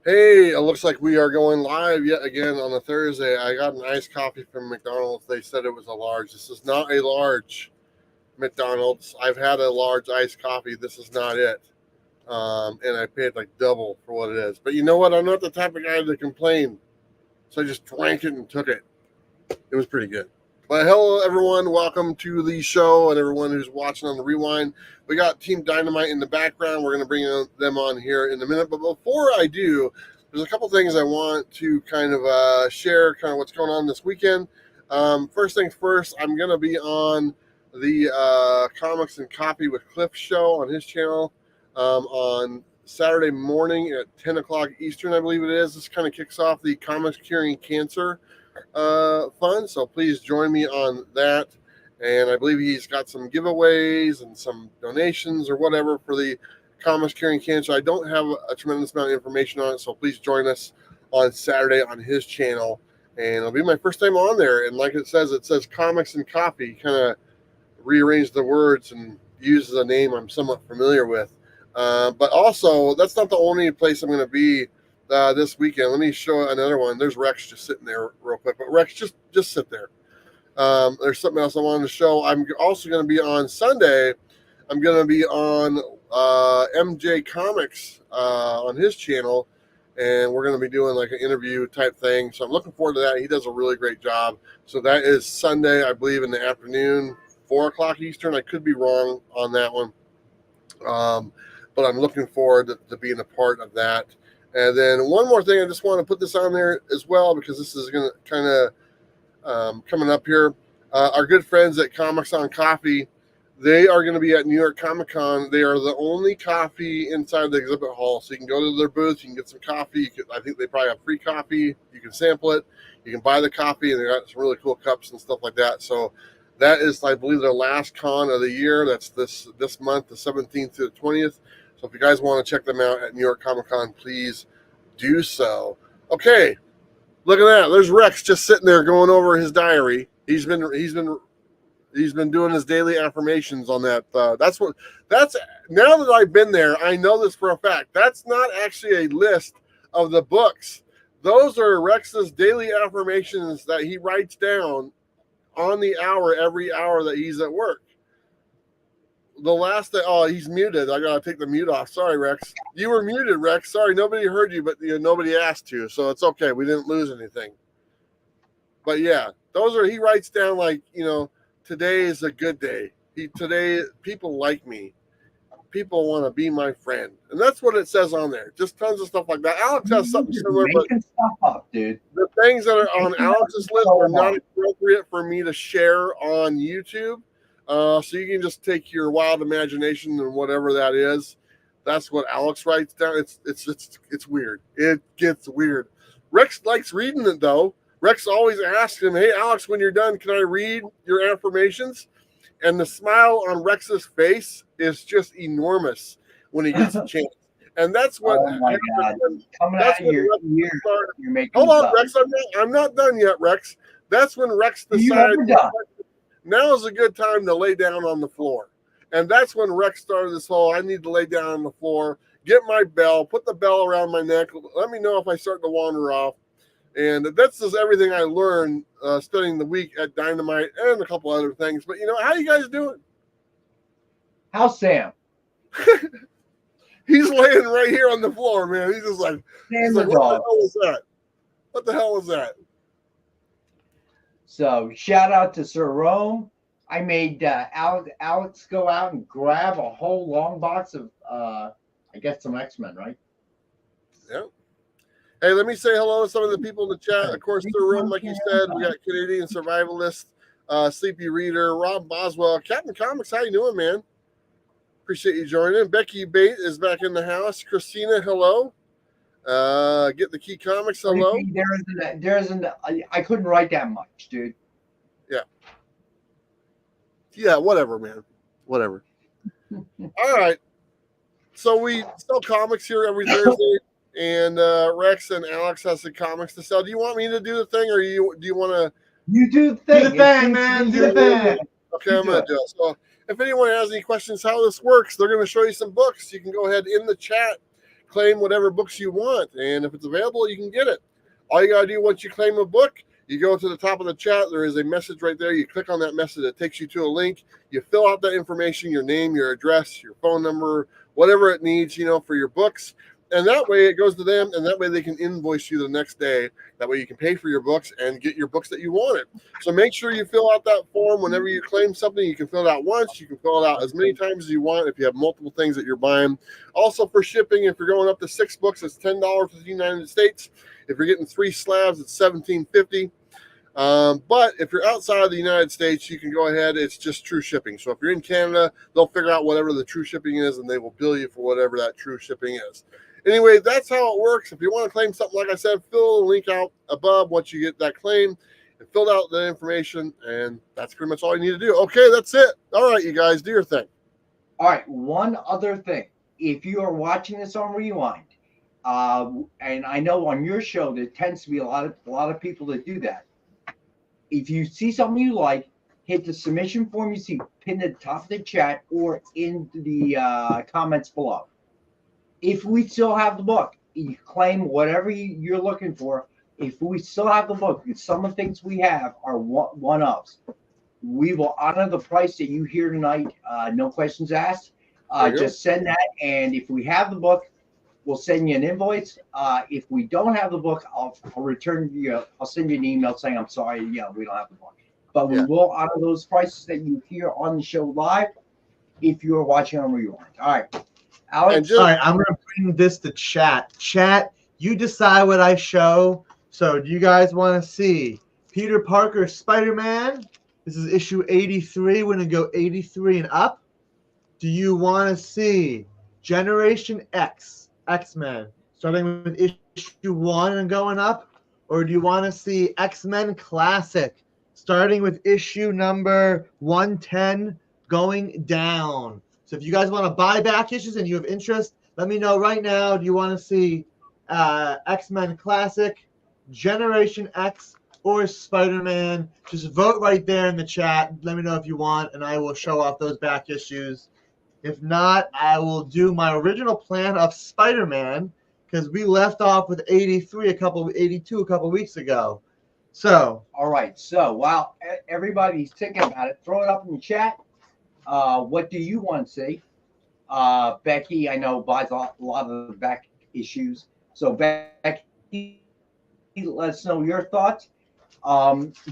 Hey, it looks like we are going live yet again on a Thursday. I got an iced coffee from McDonald's. They said it was a large. This is not a large McDonald's. I've had a large iced coffee. This is not it. And I paid like double for what it is. But you know what? I'm not the type of guy to complain. So I just drank it and took it. It was pretty good. But hello, everyone. Welcome to the show and everyone who's watching on the rewind. We got Team Dynamite in the background. We're going to bring them on here in a minute. But before I do, there's a couple things I want to kind of share, kind of what's going on this weekend. First things first, I'm going to be on the Comics and Coffee with Cliff show on his channel on Saturday morning at 10 o'clock Eastern, I believe it is. This kind of kicks off the Comics Curing Cancer fun, so please join me on that. And I believe he's got some giveaways and some donations or whatever for the Comics Curing Cancer. I don't have a tremendous amount of information on it, so please join us on Saturday on his channel. And it'll be my first time on there. And like it says Comics and Coffee. Kind of rearranged the words and uses a name I'm somewhat familiar with. But also, that's not the only place I'm going to be this weekend. Let me show another one. There's Rex just sitting there real quick. But Rex, just sit there. There's something else I wanted to show. I'm also going to be on Sunday. I'm going to be on MJ Comics on his channel, and we're going to be doing like an interview type thing. So I'm looking forward to that. He does a really great job. So that is Sunday, I believe, in the afternoon, 4 o'clock Eastern. I could be wrong on that one. But I'm looking forward to being a part of that. And then one more thing, I just want to put this on there as well, because this is going to kind of coming up here. Our good friends at Comics on Coffee, they are going to be at New York Comic Con. They are the only coffee inside the exhibit hall. So you can go to their booth, you can get some coffee. I think they probably have free coffee. You can sample it. You can buy the coffee, and they got some really cool cups and stuff like that. So that is, I believe, their last con of the year. That's this month, the 17th to the 20th. So if you guys want to check them out at New York Comic Con, please do so. Okay, look at that. There's Rex just sitting there going over his diary. He's been doing his daily affirmations on that. That's now that I've been there, I know this for a fact. That's not actually a list of the books. Those are Rex's daily affirmations that he writes down on the hour, every hour that he's at work. The last day, he's muted. I gotta take the mute off. Sorry, Rex. You were muted, Rex. Sorry, nobody heard you, but nobody asked to, so it's okay. We didn't lose anything. But yeah, he writes down like, today is a good day. Today people like me. People want to be my friend, and that's what it says on there. Just tons of stuff like that. Alex has something similar, but stuff up, dude. The things that are on Alex's list are not appropriate for me to share on YouTube. So you can just take your wild imagination and whatever that is. That's what Alex writes down. It's weird. It gets weird. Rex likes reading it though. Rex always asks him, "Hey Alex, when you're done, can I read your affirmations?" And the smile on Rex's face is just enormous when he gets a chance. And that's what. Oh my God! Coming out of your ear, you're making. Hold on, Rex. I'm not done yet, Rex. That's when Rex decided now is a good time to lay down on the floor. And that's when Rex started this whole, I need to lay down on the floor, get my bell, put the bell around my neck, let me know if I start to wander off. And that's just everything I learned studying the week at Dynamite and a couple other things. But, how you guys doing? How's Sam? He's laying right here on the floor, man. He's just like, what the hell was that? What the hell was that? So shout out to Sir Rome. I made Alex go out and grab a whole long box of, I guess, some X-Men, right? Yeah. Hey, let me say hello to some of the people in the chat. Of course, Sir Rome, like you said, we got Canadian Survivalist, Sleepy Reader, Rob Boswell, Captain Comics. How you doing, man? Appreciate you joining. Becky Bate is back in the house. Christina, hello. Get the Key Comics, hello. There isn't. I couldn't write that much, dude. Yeah, whatever, man. Whatever. All right. So we sell comics here every Thursday, and Rex and Alex has the comics to sell. Do you want me to do the thing, or do you want to? You do the thing. Do the thing, man. Do the thing. Okay, I'm going to do it. So if anyone has any questions how this works, they're going to show you some books. You can go ahead in the chat, claim whatever books you want. And if it's available, you can get it. All you got to do once you claim a book, you go to the top of the chat. There is a message right there. You click on that message. It takes you to a link. You fill out that information, your name, your address, your phone number, whatever it needs, for your books. And that way it goes to them, and that way they can invoice you the next day. That way you can pay for your books and get your books that you wanted. So make sure you fill out that form whenever you claim something. You can fill it out once. You can fill it out as many times as you want if you have multiple things that you're buying. Also for shipping, if you're going up to 6 books, it's $10 in the United States. If you're getting 3 slabs, it's $17.50. But if you're outside of the United States, you can go ahead. It's just true shipping. So if you're in Canada, they'll figure out whatever the true shipping is, and they will bill you for whatever that true shipping is. Anyway, that's how it works. If you want to claim something, like I said, fill the link out above once you get that claim and filled out the information, and that's pretty much all you need to do. Okay, that's it. All right, you guys, do your thing. All right, one other thing. If you are watching this on Rewind, and I know on your show there tends to be a lot of people that do that. If you see something you like, hit the submission form you see pinned at the top of the chat or in the comments below. If we still have the book, you claim whatever you're looking for. If we still have the book, some of the things we have are one-ups. We will honor the price that you hear tonight. No questions asked. Just send that, and if we have the book, we'll send you an invoice. If we don't have the book, I'll return you. I'll send you an email saying I'm sorry. We don't have the book, but we will honor those prices that you hear on the show live. If you are watching on Rewind, all right. Alex, all right, I'm going to bring this to chat. Chat, you decide what I show. So do you guys want to see Peter Parker Spider-Man? This is issue 83. We're going to go 83 and up. Do you want to see Generation X, X-Men, starting with issue 1 and going up? Or do you want to see X-Men Classic, starting with issue number 110, going down? So if you guys want to buy back issues and you have interest, let me know right now. Do you want to see X-Men Classic, Generation X, or Spider-Man? Just vote right there in the chat. Let me know if you want, and I will show off those back issues. If not, I will do my original plan of Spider-Man because we left off with 82 a couple weeks ago. So, all right. So while everybody's thinking about it, throw it up in the chat. What do you want to see? Becky, I know, buys a lot of the back issues. So Becky, let us know your thoughts.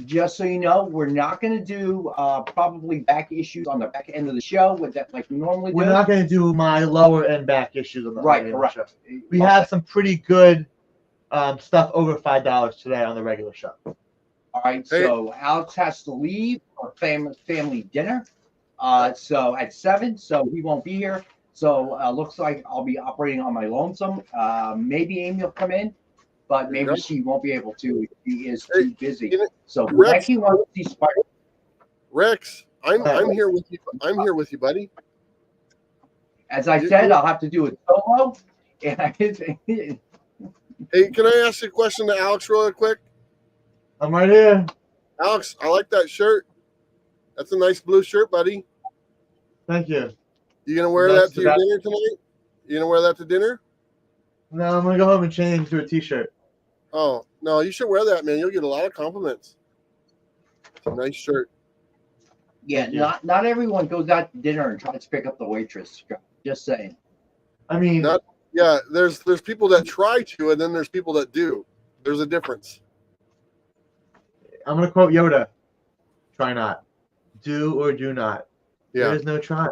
Just so you know, we're not going to do probably back issues on the back end of the show with that like normally. We're not going to do my lower end back issues on the regular show. We have some pretty good stuff over $5 today on the regular show. All right, so Alex has to leave for family dinner. So at 7, so he won't be here. So looks like I'll be operating on my lonesome. Maybe Amy will come in, but maybe she won't be able to. She is too busy. So Rex, Becky wants to see Spider. Rex, I'm here with you. I'm here with you, buddy. As I said, I'll have to do it solo. Hey, can I ask you a question to Alex real quick? I'm right here. Alex, I like that shirt. That's a nice blue shirt, buddy. Thank you. You gonna wear that to your dinner tonight? You gonna wear that to dinner? No, I'm gonna go home and change to a t-shirt. Oh no, you should wear that, man. You'll get a lot of compliments. It's a nice shirt. Yeah, not everyone goes out to dinner and tries to pick up the waitress. Just saying. I mean, there's people that try to, and then there's people that do. There's a difference. I'm gonna quote Yoda: "Try not, do or do not. Yeah. There is no try."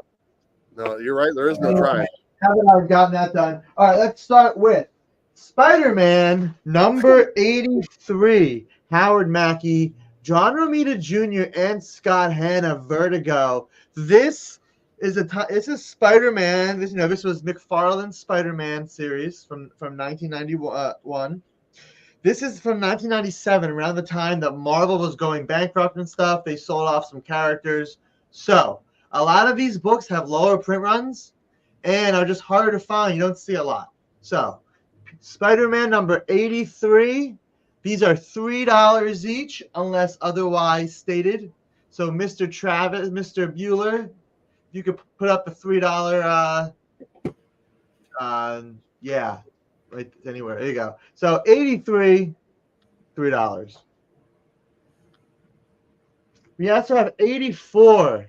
No, you're right. There is no try. Now that I've gotten that done, all right. Let's start with Spider-Man number 83. Howard Mackie, John Romita Jr., and Scott Hanna. Vertigo. This is Spider-Man. This was McFarlane's Spider-Man series from 1991. This is from 1997, around the time that Marvel was going bankrupt and stuff. They sold off some characters. So a lot of these books have lower print runs and are just harder to find. You don't see a lot. So Spider-Man number 83. These are $3 each unless otherwise stated. So Mr. Travis, Mr. Bueller, you could put up the $3 Yeah, right anywhere. There you go. So 83, $3. We also have 84.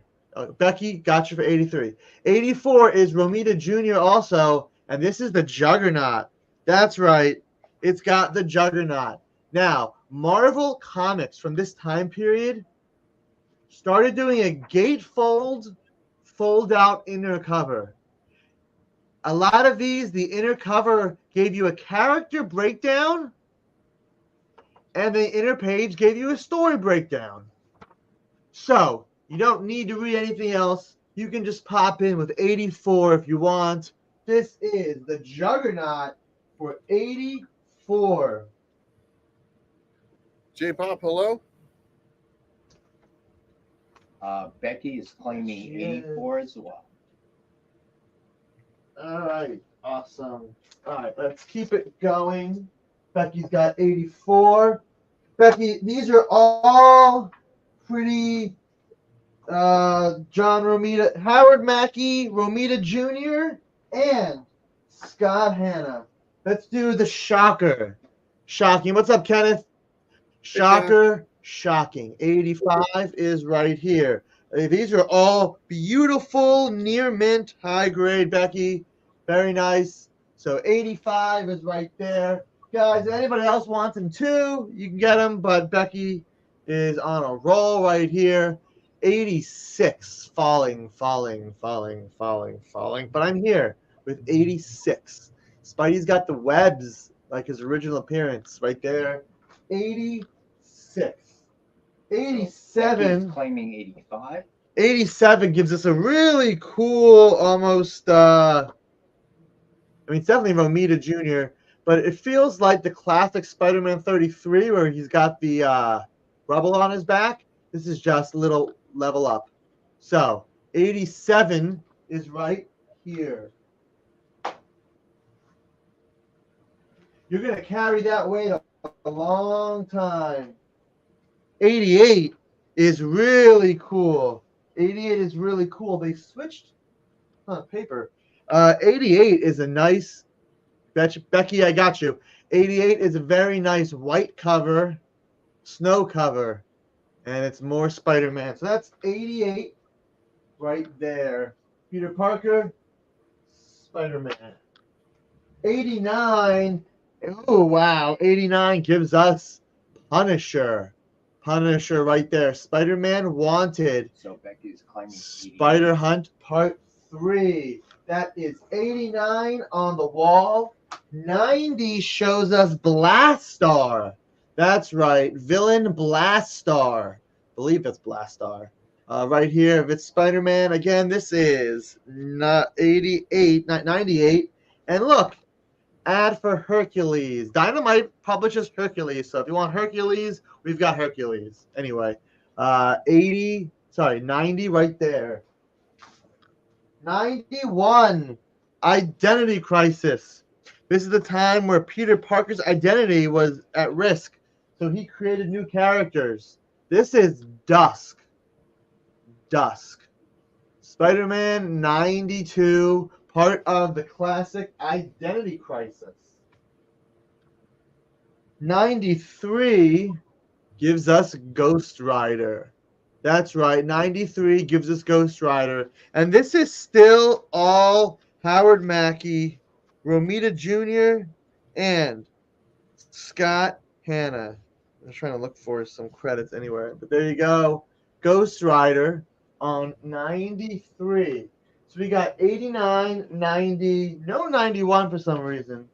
Becky got you for 83. 84 is Romita Jr. also, and this is the Juggernaut. That's right. It's got the Juggernaut. Now, Marvel Comics from this time period started doing a gatefold, fold-out inner cover. A lot of these, the inner cover gave you a character breakdown, and the inner page gave you a story breakdown. So, you don't need to read anything else. You can just pop in with 84 if you want. This is the Juggernaut for 84. J-Pop, hello? Becky is claiming 84 as well. All right, awesome. All right, let's keep it going. Becky's got 84. Becky, these are all pretty John Romita, Howard Mackey, Romita Jr., and Scott Hanna. Let's do the Shocker. Shocking. What's up, Kenneth? Shocker, shocking. 85 is right here. These are all beautiful, near mint, high grade, Becky. Very nice. So 85 is right there. Guys, if anybody else wants them too, you can get them, but Becky is on a roll right here. 86, falling. But I'm here with 86. Spidey's got the webs, like his original appearance, right there. 86. 87. Becky's claiming 85. 87 gives us a really cool, almost, it's definitely Romita Jr., but it feels like the classic Spider-Man 33 where he's got the rubble on his back. This is just a little level up. So 87 is right here. You're going to carry that weight a long time. 88 is really cool. 88 is really cool. They switched paper. 88 is a nice, Becky, I got you. 88 is a very nice white cover, snow cover, and it's more Spider-Man. So that's 88 right there. Peter Parker, Spider-Man. 89, oh wow, 89 gives us Punisher. Punisher right there. Spider-Man Wanted. So Becky's claiming 88. Spider Hunt Part 3. That is 89 on the wall. 90 shows us Blastar. That's right. Villain Blastar. I believe it's Blastar. Right here, if it's Spider-Man. Again, this is not 88, not 98. And look, ad for Hercules. Dynamite publishes Hercules. So if you want Hercules, we've got Hercules. Anyway, 90 right there. 91, Identity Crisis. This is the time where Peter Parker's identity was at risk, so he created new characters. This is Dusk. Spider-Man 92, part of the classic Identity Crisis. 93 gives us Ghost Rider. That's right, 93 gives us Ghost Rider. And this is still all Howard Mackey, Romita Jr., and Scott Hanna. I'm trying to look for some credits anywhere. But there you go. Ghost Rider on 93. So we got 89, 90, no 91 for some reason.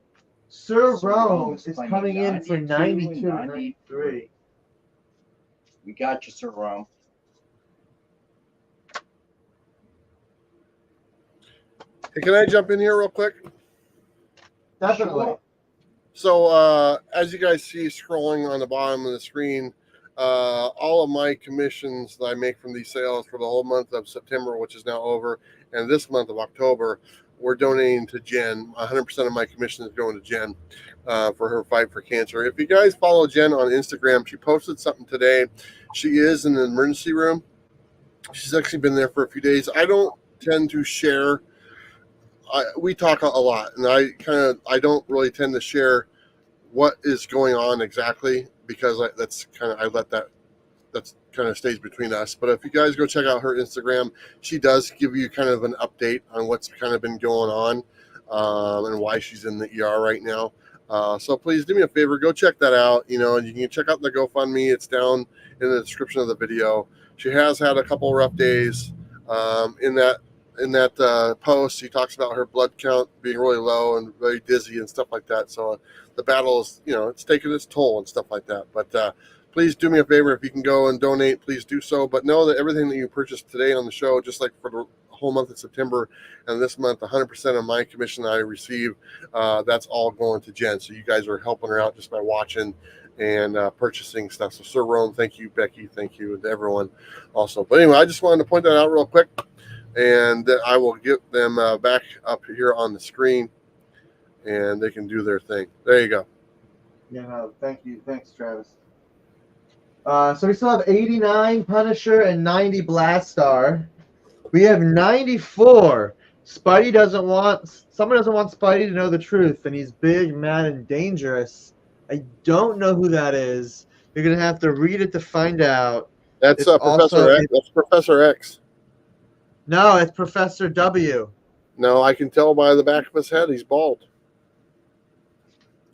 Sir Rome is coming in for 92, 93. We got you, Sir Rome. Hey, can I jump in here real quick? Definitely. Sure. So as you guys see scrolling on the bottom of the screen, all of my commissions that I make from these sales for the whole month of September, which is now over, and this month of October, we're donating to Jenn. 100% of my commission is going to Jenn for her fight for cancer. If you guys follow Jenn on Instagram, she posted something today. She is in the emergency room. She's actually been there for a few days. I don't tend to share we talk a lot, and I don't really tend to share what is going on exactly because I let that that's kind of stays between us. But if you guys go check out her Instagram, she does give you kind of an update on what's kind of been going on and why she's in the ER right now. So please do me a favor, go check that out. And you can check out the GoFundMe. It's down in the description of the video. She has had a couple rough days. In that post, she talks about her blood count being really low and very dizzy and stuff like that. So the battle is, it's taking its toll and stuff like that. But please do me a favor. If you can go and donate, please do so. But know that everything that you purchased today on the show, just like for the whole month of September and this month, 100% of my commission I receive, that's all going to Jenn. So you guys are helping her out just by watching and purchasing stuff. So Sir Rome, thank you. Becky, thank you. And everyone also. But anyway, I just wanted to point that out real quick. And then I will get them back up here on the screen and they can do their thing. There you go. Yeah, no, thank you. Thanks, Travis. So we still have 89 Punisher and 90 Blastar. We have 94. Someone doesn't want Spidey to know the truth, and he's big, mad, and dangerous. I don't know who that is. You're gonna have to read it to find out. That's Professor X. That's Professor X. No, it's Professor W. No, I can tell by the back of his head he's bald.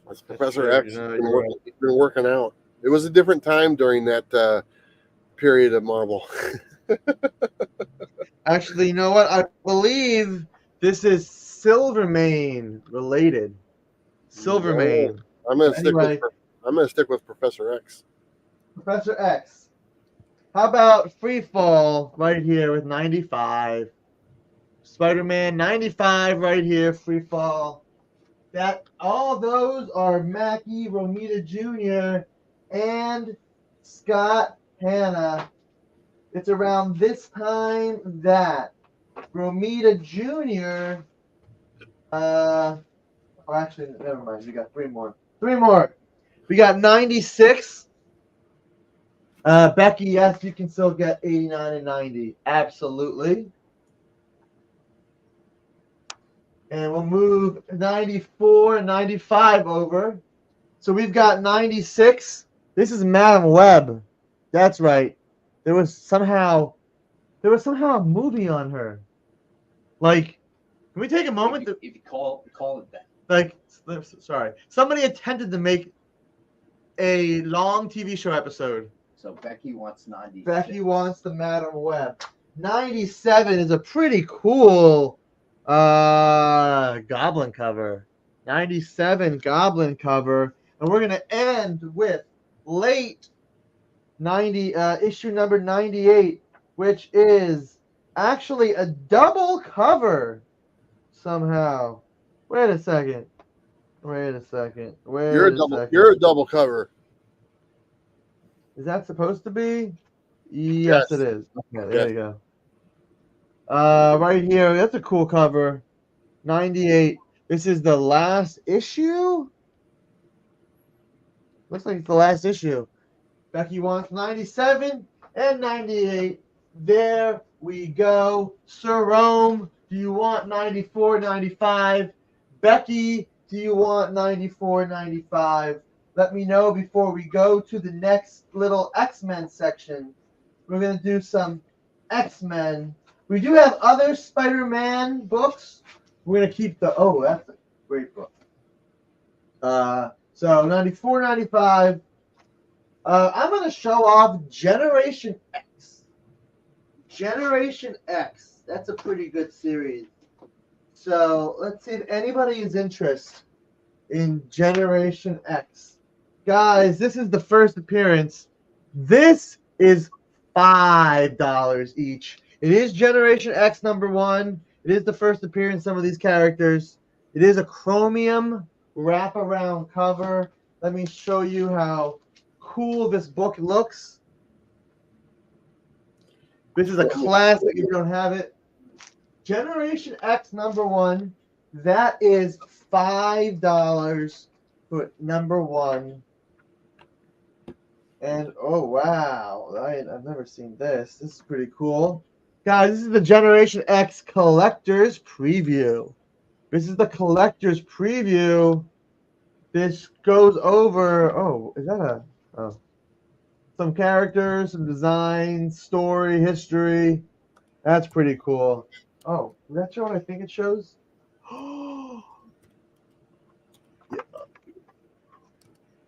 That's Professor X. He's been working out. It was a different time during that period of Marvel. Actually, you know what? I believe this is Silvermane related. Silvermane. I'm gonna stick with Professor X. Professor X. How about Freefall right here with 95? Spider-Man 95 right here, Freefall. All those are Mackie, Romita Jr., and Scott Hanna. It's around this time that Romita Jr. Actually, never mind. We got three more. We got 96. Becky, yes, you can still get 89 and 90. Absolutely. And we'll move 94 and 95 over. So we've got 96. This is Madam Web. That's right. There was somehow a movie on her. Like, can we take a moment if you call it that? Like, sorry. Somebody attempted to make a long TV show episode. So Becky wants 90. Becky wants the Madam Web. 97 is a pretty cool Goblin cover. 97 Goblin cover. And we're going to end with late 90 issue number 98, which is actually a double cover somehow. Wait a second. You're a double cover. Is that supposed to be? Yes, it is. Okay, there you go. Right here, that's a cool cover. 98. This is the last issue? Looks like it's the last issue. Becky wants 97 and 98. There we go. Sir Rome, do you want 94, 95? Becky, do you want 94, 95? Let me know before we go to the next little X-Men section. We're going to do some X-Men. We do have other Spider-Man books. We're going to keep the... Oh, that's a great book. So 94, 95. I'm going to show off Generation X. Generation X. That's a pretty good series. So let's see if anybody is interested in Generation X. Guys, this is the first appearance. This is $5 each. It is Generation X #1. It is the first appearance of some of these characters. It is a chromium wraparound cover. Let me show you how cool this book looks. This is a classic if you don't have it. Generation X #1. That is $5 for #1. And oh wow, I've never seen this. This is pretty cool. Guys, this is the Generation X Collector's Preview. This is the collector's preview. This goes over. Oh, is that a? Oh, some characters, some designs, story, history. That's pretty cool. Oh, does that show what I think it shows?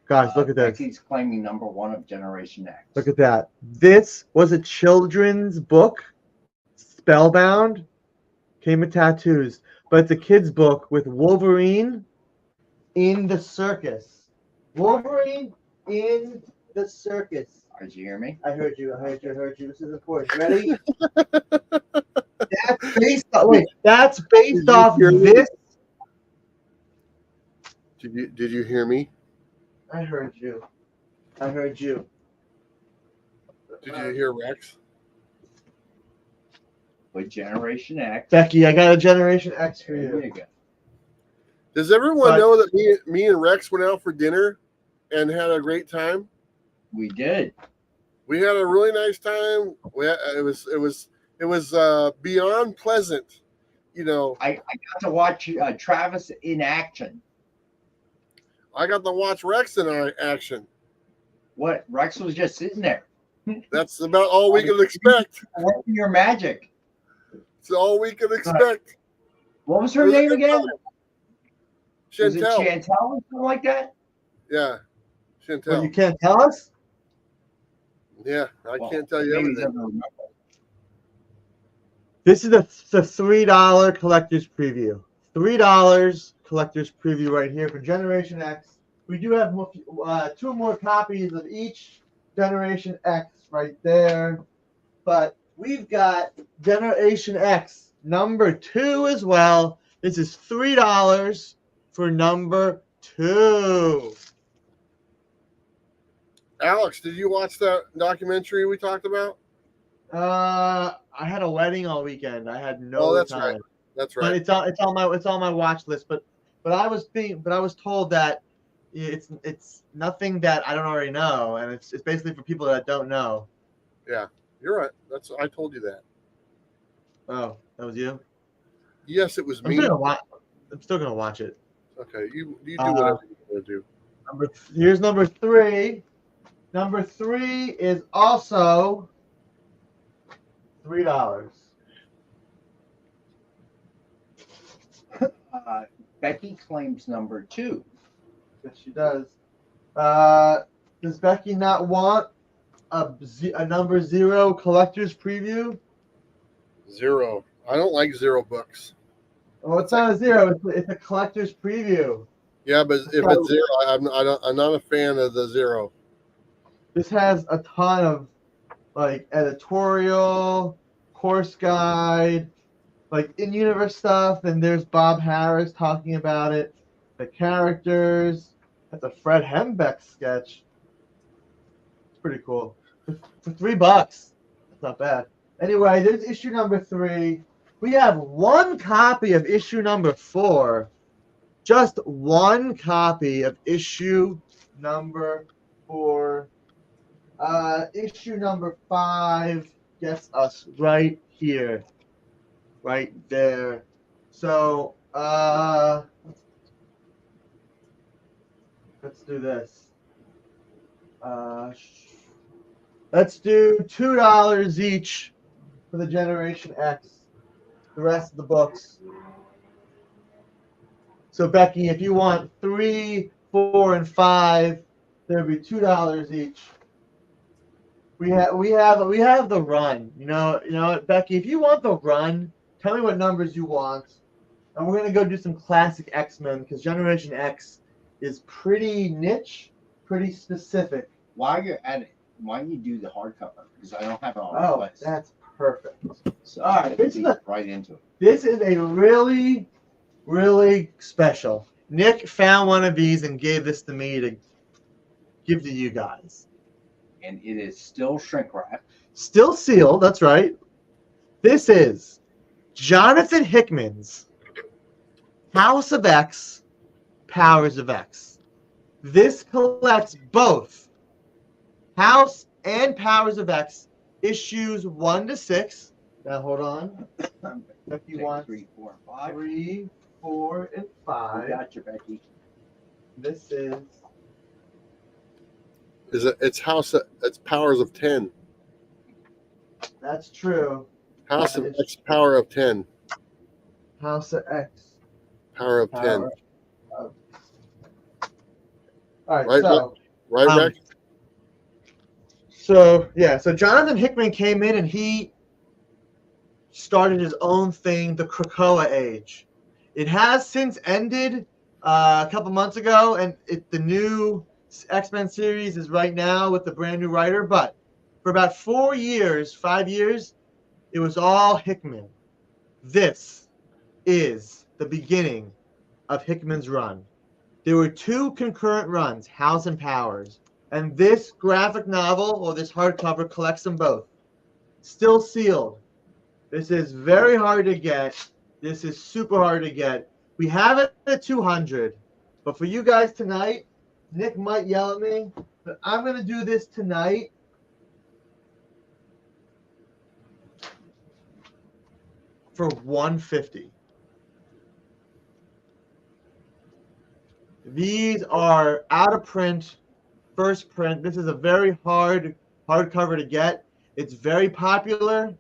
Guys, look at this. Becky's claiming #1 of Generation X. Look at that. This was a children's book, Spellbound. Came with tattoos, but it's a kid's book with Wolverine in the circus. Wolverine in the circus. Did you hear me? I heard you. I heard you. I heard you. This is important. Ready? That's based off. Wait, that's based off this. Did you hear me? I heard you. I heard you. Did you hear Rex? With Generation X. Becky, I got a Generation X for There you. you go. Does everyone know that me and Rex went out for dinner and had a great time? We did. We had a really nice time. It was beyond pleasant. You know, I got to watch Travis in action. I got to watch Rex in action. What? Rex was just sitting there. That's about all we can expect. Working your magic. It's all we can expect. What was her name again? Was it Chantel. Chantel or something like that? Yeah, Well, Chantel. you can't tell us? Yeah, I Well, can't tell you maybe everything. doesn't remember. This is the $3 collector's preview. $3 collector's preview right here for Generation X. We do have two more copies of each Generation X right there. But we've got Generation X #2 as well. This is $3 for #2. Alex, did you watch that documentary we talked about? I had a wedding all weekend. I had no that's time. right. That's But right. it's on my watch list. But I was told that it's nothing that I don't already know, and it's basically for people that don't know. Yeah, you're right. I told you that. Oh, that was you? Yes, it was I'm me. still gonna watch it. Okay, you do whatever you want to do. Here's #3. #3 is also $3. Becky claims #2. Yes, she does. Does Becky not want a #0 collector's preview? 0. I don't like 0 books. Oh, it's not a 0. It's a collector's preview. Yeah, but if it's 0, I'm not a fan of the 0. This has a ton of like editorial, course guide, like in-universe stuff. And there's Bob Harris talking about it. The characters. That's a Fred Hembeck sketch. It's pretty cool. For $3, that's not bad. Anyway, there's issue #3. We have one copy of issue #4. Just one copy of issue #4. Issue #5 gets us right here. Right there. So, let's do this. Let's do $2 each for the Generation X. The rest of the books. So Becky, if you want 3, 4, and 5, there'll be $2 each. We have the run. You know what, Becky? If you want the run, tell me what numbers you want, and we're gonna go do some classic X-Men because Generation X is pretty niche, pretty specific. While you're at it, why don't you do the hardcover? Because I don't have it on Oh, my list. that's perfect. So all right, this is right into it. This is a really, really special. Nick found one of these and gave this to me to give to you guys. And it is still shrink wrapped. Still sealed, that's right. This is Jonathan Hickman's House of X, Powers of X. This collects both House and Powers of X issues 1 to 6. Now hold on. If you want 3, 4, and 5. 3, 4, and 5. I got you, Becky. This is It's powers of 10. that's true. House of That is X, power of 10. House of X. Power of 10. Power of... All right, Right, so right, Rex? so Jonathan Hickman came in and he started his own thing, the Krakoa Age. It has since ended a couple months ago, and the new X-Men series is right now with the brand new writer. But for about 4 years, 5 years, it was all Hickman. This is the beginning of Hickman's run. There were 2 concurrent runs, House and Powers, and this graphic novel or this hardcover collects them both. Still sealed. This is very hard to get. This is super hard to get. We have it at 200, but for you guys tonight, Nick might yell at me, but I'm going to do this tonight for $150. These are out of print, first print. This is a very hardcover to get. It's very popular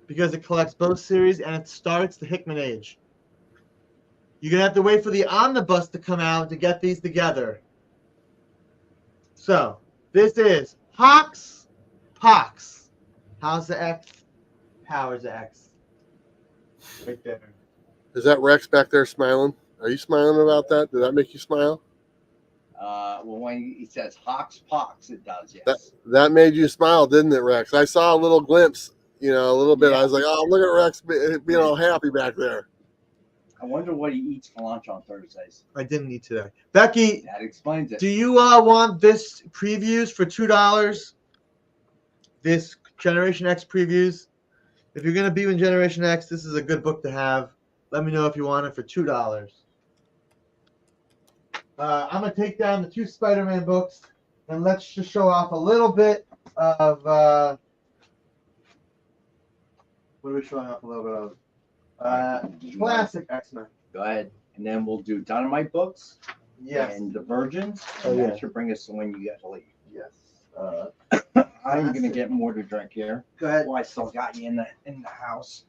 because it collects both series and it starts the Hickman Age. You're going to have to wait for the omnibus to come out to get these together. So, this is Pox, House of X, Powers of X. Right there. Is that Rex back there smiling? Are you smiling about that? Did that make you smile? Well, when he says Hawks Pox, it does, yes. That made you smile, didn't it, Rex? I saw a little glimpse, a little bit. Yeah. I was like, oh, look at Rex being all happy back there. I wonder what he eats for lunch on Thursdays. I didn't eat today. Becky, That explains it. do you want this previews for $2? This Generation X previews. If you're going to be in Generation X, this is a good book to have. Let me know if you want it for $2. I'm going to take down the 2 Spider-Man books, and let's just show off a little bit of what are we showing off a little bit of? Classic X-Men. Go ahead. And then we'll do Dynamite books. Yes. And the Virgins. Oh, And yeah. that should bring us to when you get to leave. Yes. I'm gonna get more to drink here. Go ahead. Oh, I still got you in the house.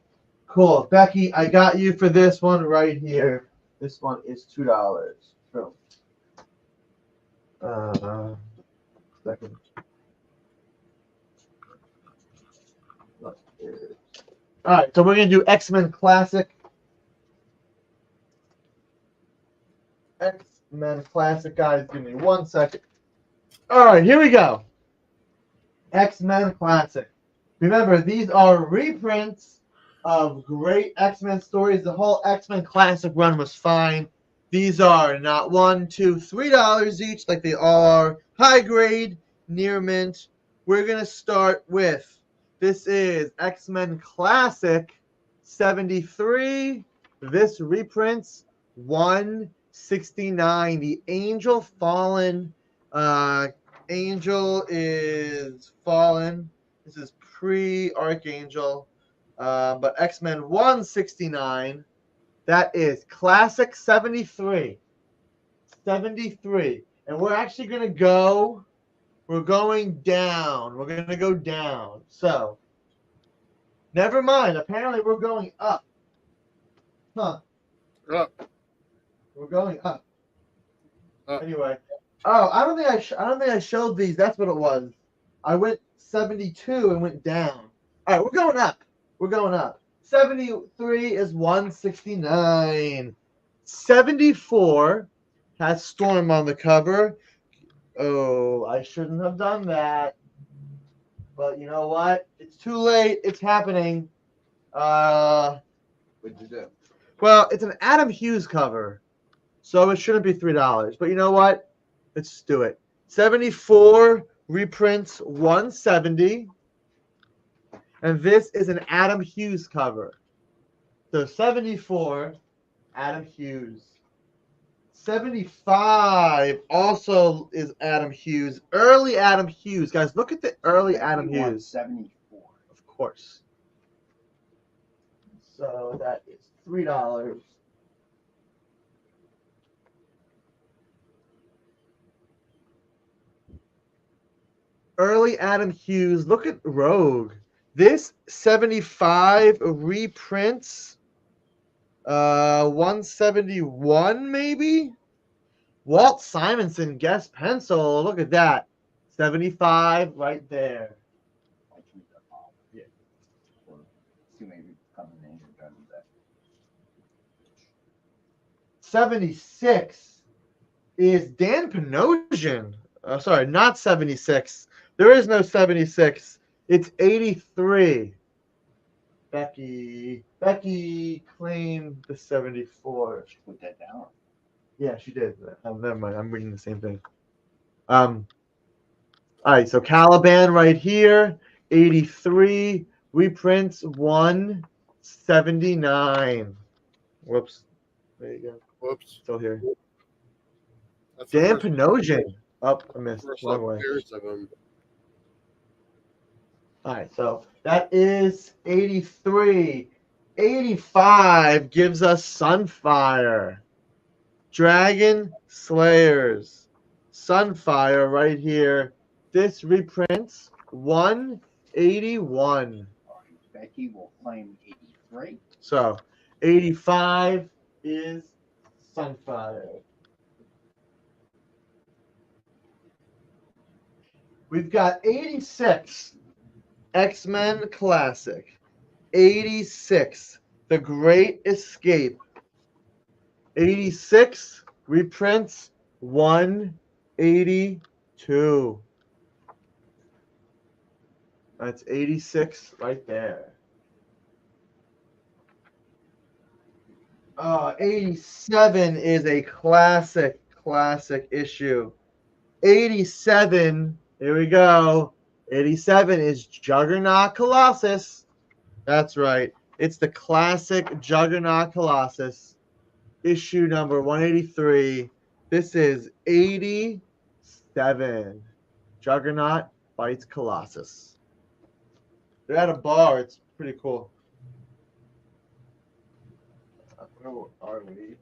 Cool. Becky, I got you for this one right here. This one is $2. So, second. All right, so we're going to do X-Men Classic. X-Men Classic, guys. Give me 1 second. All right, here we go. X-Men Classic. Remember, these are reprints of great X-Men stories. The whole X-Men Classic run was fine. These are not $1, $2, $3 each like they all are. High grade, near mint. We're going to start with, this is X-Men Classic 73. This reprints 169. The Angel Fallen. Angel is Fallen. This is pre-Archangel. But X-Men 169. That is Classic 73. 73. And we're actually going to go. We're going down. We're going to go down. So, never mind. Apparently, we're going up. Huh. Up. We're going up. Up. Anyway. Oh, I don't think I showed these. That's what it was. I went 72 and went down. All right, we're going up. We're going up. 73 is 169. 74 has Storm on the cover. Oh, I shouldn't have done that. But you know what? It's too late. It's happening. What'd you do? Well, it's an Adam Hughes cover, so it shouldn't be $3. But you know what? Let's do it. 74 reprints 170. And this is an Adam Hughes cover. So 74, Adam Hughes. 75 also is Adam Hughes. Early Adam Hughes. Guys, look at the early Adam Hughes. 74. Of course. So that is $3. early Adam Hughes. Look at Rogue. This 75 reprints 171 maybe? Walt Simonson guest pencil. Look at that. 75 right there. Yeah. See, maybe come in and done that. 76 is Dan Panosian. Sorry, not 76. There is no 76. It's 83. Becky claimed the 74. She put that down. Yeah, she did. Oh, never mind. I'm reading the same thing. All right, so Caliban right here, 83. Reprints 179. Whoops. There you go. Whoops. Still here. That's the Dan first- Panosian. Oh, I missed. first Wrong way. appearance of him. All right, so that is 83. 85 gives us Sunfire. Dragon Slayers. Sunfire right here. This reprints 181. All right, Becky will claim 83. So 85 is Sunfire. We've got 86. X-Men Classic. 86. The Great Escape. 86 reprints 182. That's 86 right there. 87 is a classic issue. 87, here we go. 87 is Juggernaut Colossus. That's right. It's the classic Juggernaut Colossus. Issue number 183. This is 87. Juggernaut fights Colossus. They're at a bar. It's pretty cool. Where are we?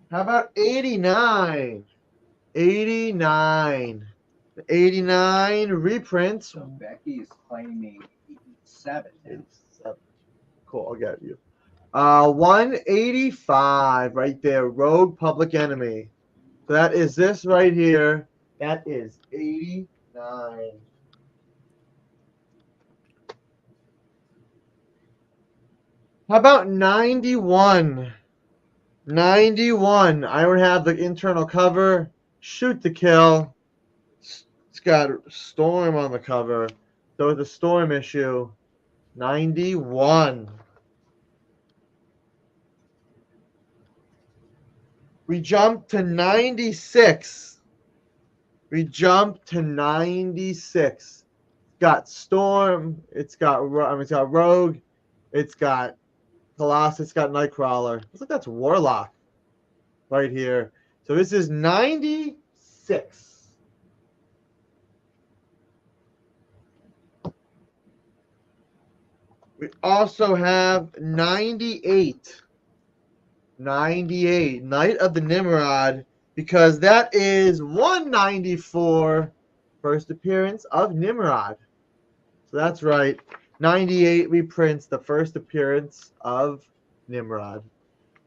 How about 89? 89. 89 reprints. So Becky is claiming 87. 87. Cool, I'll get you. 185 right there. Rogue Public Enemy. So that is this right here. That is 89. How about 91? 91. I don't have the internal cover. Shoot to Kill. It's got Storm on the cover. So it's a Storm issue. 91. We jump to 96. We jump to 96. It's got Storm. It's got Rogue. It's got Colossus. It's got Nightcrawler. Looks like that's Warlock right here. So this is 96. We also have 98. 98. Night of the Nimrod. Because that is 194. First appearance of Nimrod. So that's right. 98 reprints the first appearance of Nimrod.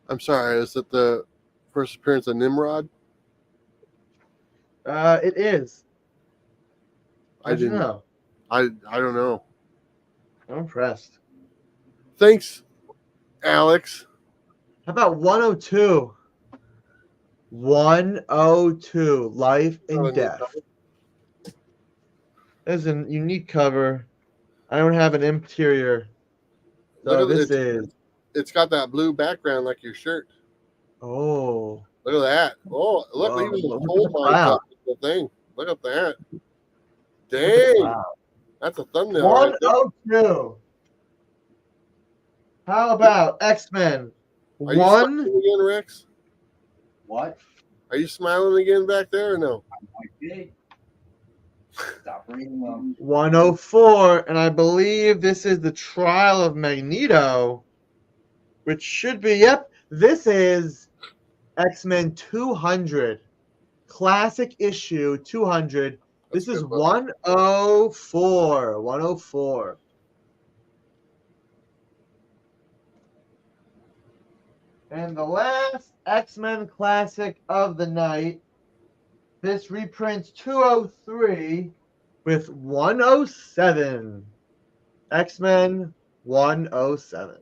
I'm sorry, is it the first appearance of Nimrod? It is. I didn't know. I don't know. I'm impressed. Thanks, Alex. How about 102? 102. Life Oh, and Death. There's a unique cover. I don't have an interior. So Look at this this. is. It's got that blue background like your shirt. Oh. Look at that. Oh, look, Whoa, even the look at full the mark cloud. up the thing. Look at that. Look at Dang. that. That's a thumbnail. Right there. 102. How about X-Men? Are you One. smiling again, Rex? What? Are you smiling again back there or no? I did. Stop reading them. 104, and I believe this is the Trial of Magneto, which should be, yep, this is X-Men 200. Classic issue 200. This That's is good, bud. 104. 104. And the last X-Men classic of the night. This reprints 203 with 107. X-Men 107.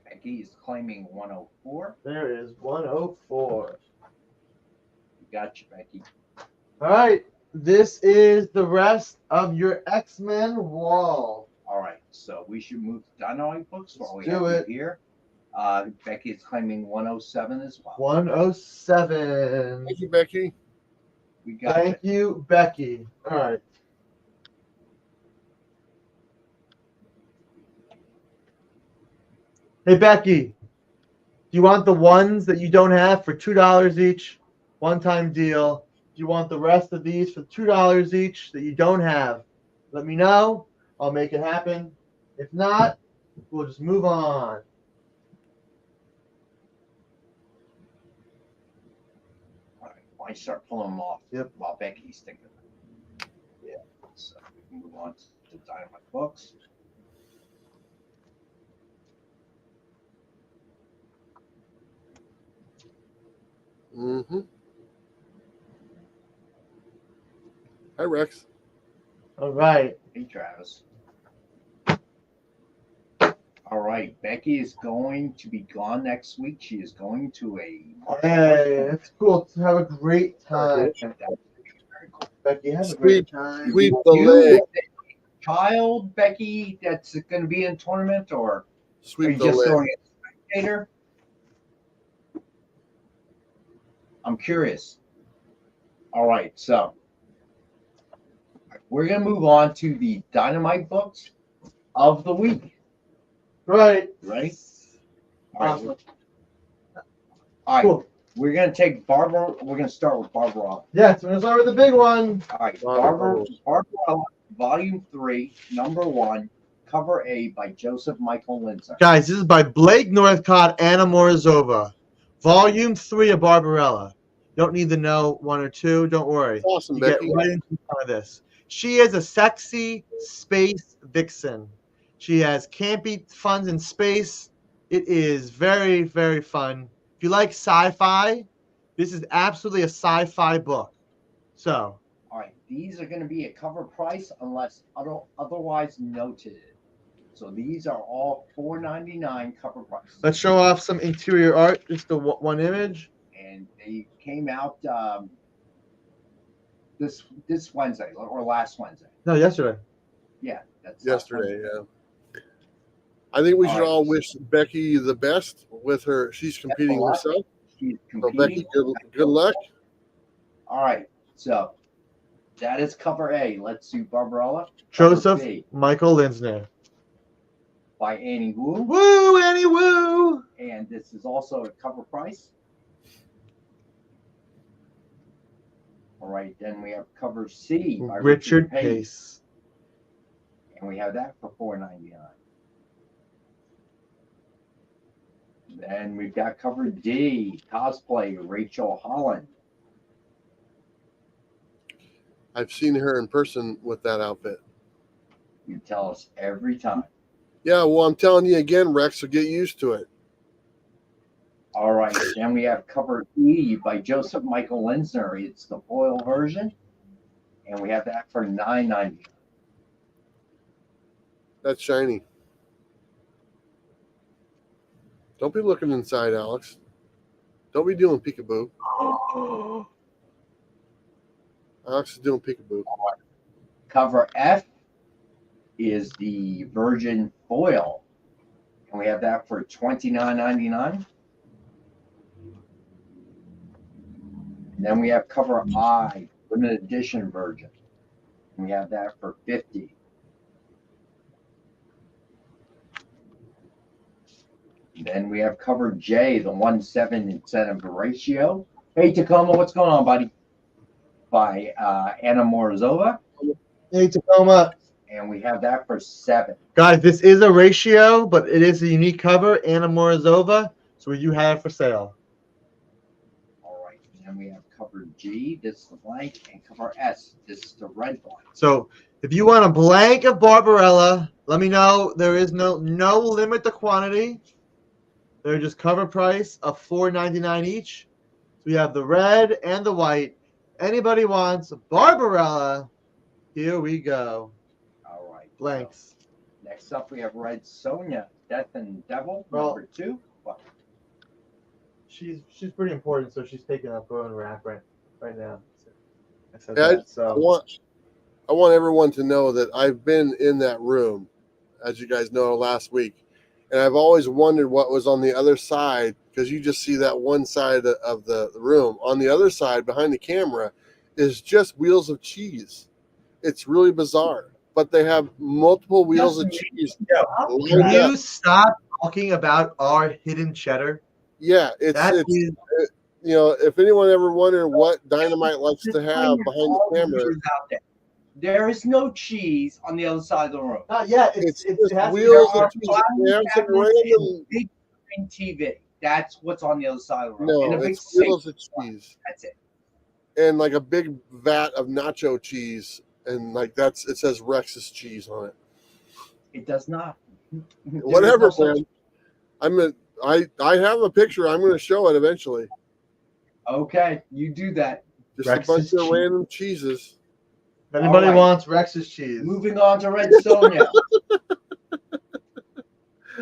Becky is claiming 104. There is 104. You got you, Becky. All right. This is the rest of your X-Men wall. All right, so we should move to Dynamite books while we Let's do have it. you here. Becky is claiming 107 as well. 107. Thank you, Becky. We got Thank you, Becky. All right. Hey, Becky, do you want the ones that you don't have for $2 each? One-time deal. Do you want the rest of these for $2 each that you don't have? Let me know. I'll make it happen. If not, we'll just move on. All right, why don't you start pulling them off Yep. while Becky's thinking of it. Yeah, so we can move on to Dynamite books. Mm-hmm. Hi, Rex. All right. Hey, Travis. All right, Becky is going to be gone next week. She is going to a Hey, it's cool to have a great time. That's very cool. Becky, have a Sweep. great time. Sweep the You leg. with a child, Becky, that's going to be in tournament, or are Sweep you the just leg. going as a spectator? I'm curious. All right, so we're going to move on to the Dynamite books of the week. Right. Ready? All right. Awesome. All right. Cool. We're going to take Barbara. We're going to start with Barbara. Yes, we're going to start with the big one. All right. Barbara. Barbara, Volume 3, Number 1, Cover A by Joseph Michael Linzer. Guys, this is by Blake Northcott, Anna Morozova. Volume 3 of Barbarella. Don't need to know 1 or 2. Don't worry. Awesome, You get Becky. right into some of this. She is a sexy space vixen. She has campy funs in space. It is very, very fun. If you like sci-fi, this is absolutely a sci-fi book. So, All right. These are going to be a cover price unless otherwise noted. So these are all $4.99 cover price. let's show off some interior art. Just the one image. And they came out this Wednesday or last Wednesday. No, yesterday. Yeah, that's Yesterday, yeah. I think we should All right. all wish Becky the best with her. She's competing luck. herself. She's So, Becky, competing. good luck. All right, so that is cover A. Let's do Barbarella. Cover Joseph B Michael Linsner. by Annie Wu, Woo, Annie Woo! and this is also a cover price. All right, then we have cover C by Richard Pace, Pace. and we have that for $4.99. Then we've got cover D, cosplay Rachel Holland. I've seen her in person with that outfit. You tell us every time. Yeah, well, I'm telling you again, Rex, so get used to it. All right, then we have cover E by Joseph Michael Linsner. It's the foil version, and we have that for $9.99. That's shiny. Don't be looking inside, Alex. Don't be doing peekaboo. Alex is doing peekaboo. Cover F is the virgin foil, and we have that for $29.99. And then we have cover I, limited edition version, and we have that for $50. Then we have cover J, the 1/7 incentive ratio. Hey Tacoma, what's going on, buddy? By Anna Morozova, Hey, Tacoma. and we have that for $7. Guys, this is a ratio, but it is a unique cover, Anna Morozova. So you have it for sale. And we have cover G, this is the blank, and cover S, this is the red blank. So if you want a blank of Barbarella, let me know. There is no limit to quantity. They're just cover price of $4.99 each. So we have the red and the white. Anybody wants Barbarella? Here we go. All right. Blanks. So next up, we have Red Sonja, Death and Devil, Well, number 2. What? She's pretty important, so she's taking up her own rap right now. I said Yeah, that. So I want everyone to know that I've been in that room, as you guys know, last week, and I've always wondered what was on the other side, because you just see that one side of the room. On the other side, behind the camera, is just wheels of cheese. It's really bizarre, but they have multiple wheels of cheese. can you stop talking about our hidden cheddar? Yeah, it's you know, if anyone ever wondered what Dynamite likes to have behind the camera, there is no cheese on the other side of the room. Not yet. it's it just has wheels to of be cheese. They have some random. Big screen TV. That's what's on the other side of the room. No, and a big it's wheels of sink. cheese. That's it. And like a big vat of nacho cheese, and like it says Rex's cheese on it. It does not. Whatever, man. I have a picture. I'm gonna show it eventually. Okay, you do that. Just Rex's a bunch of cheese. random cheeses. If anybody All right. wants Rex's cheese. Moving on to Red Sonja.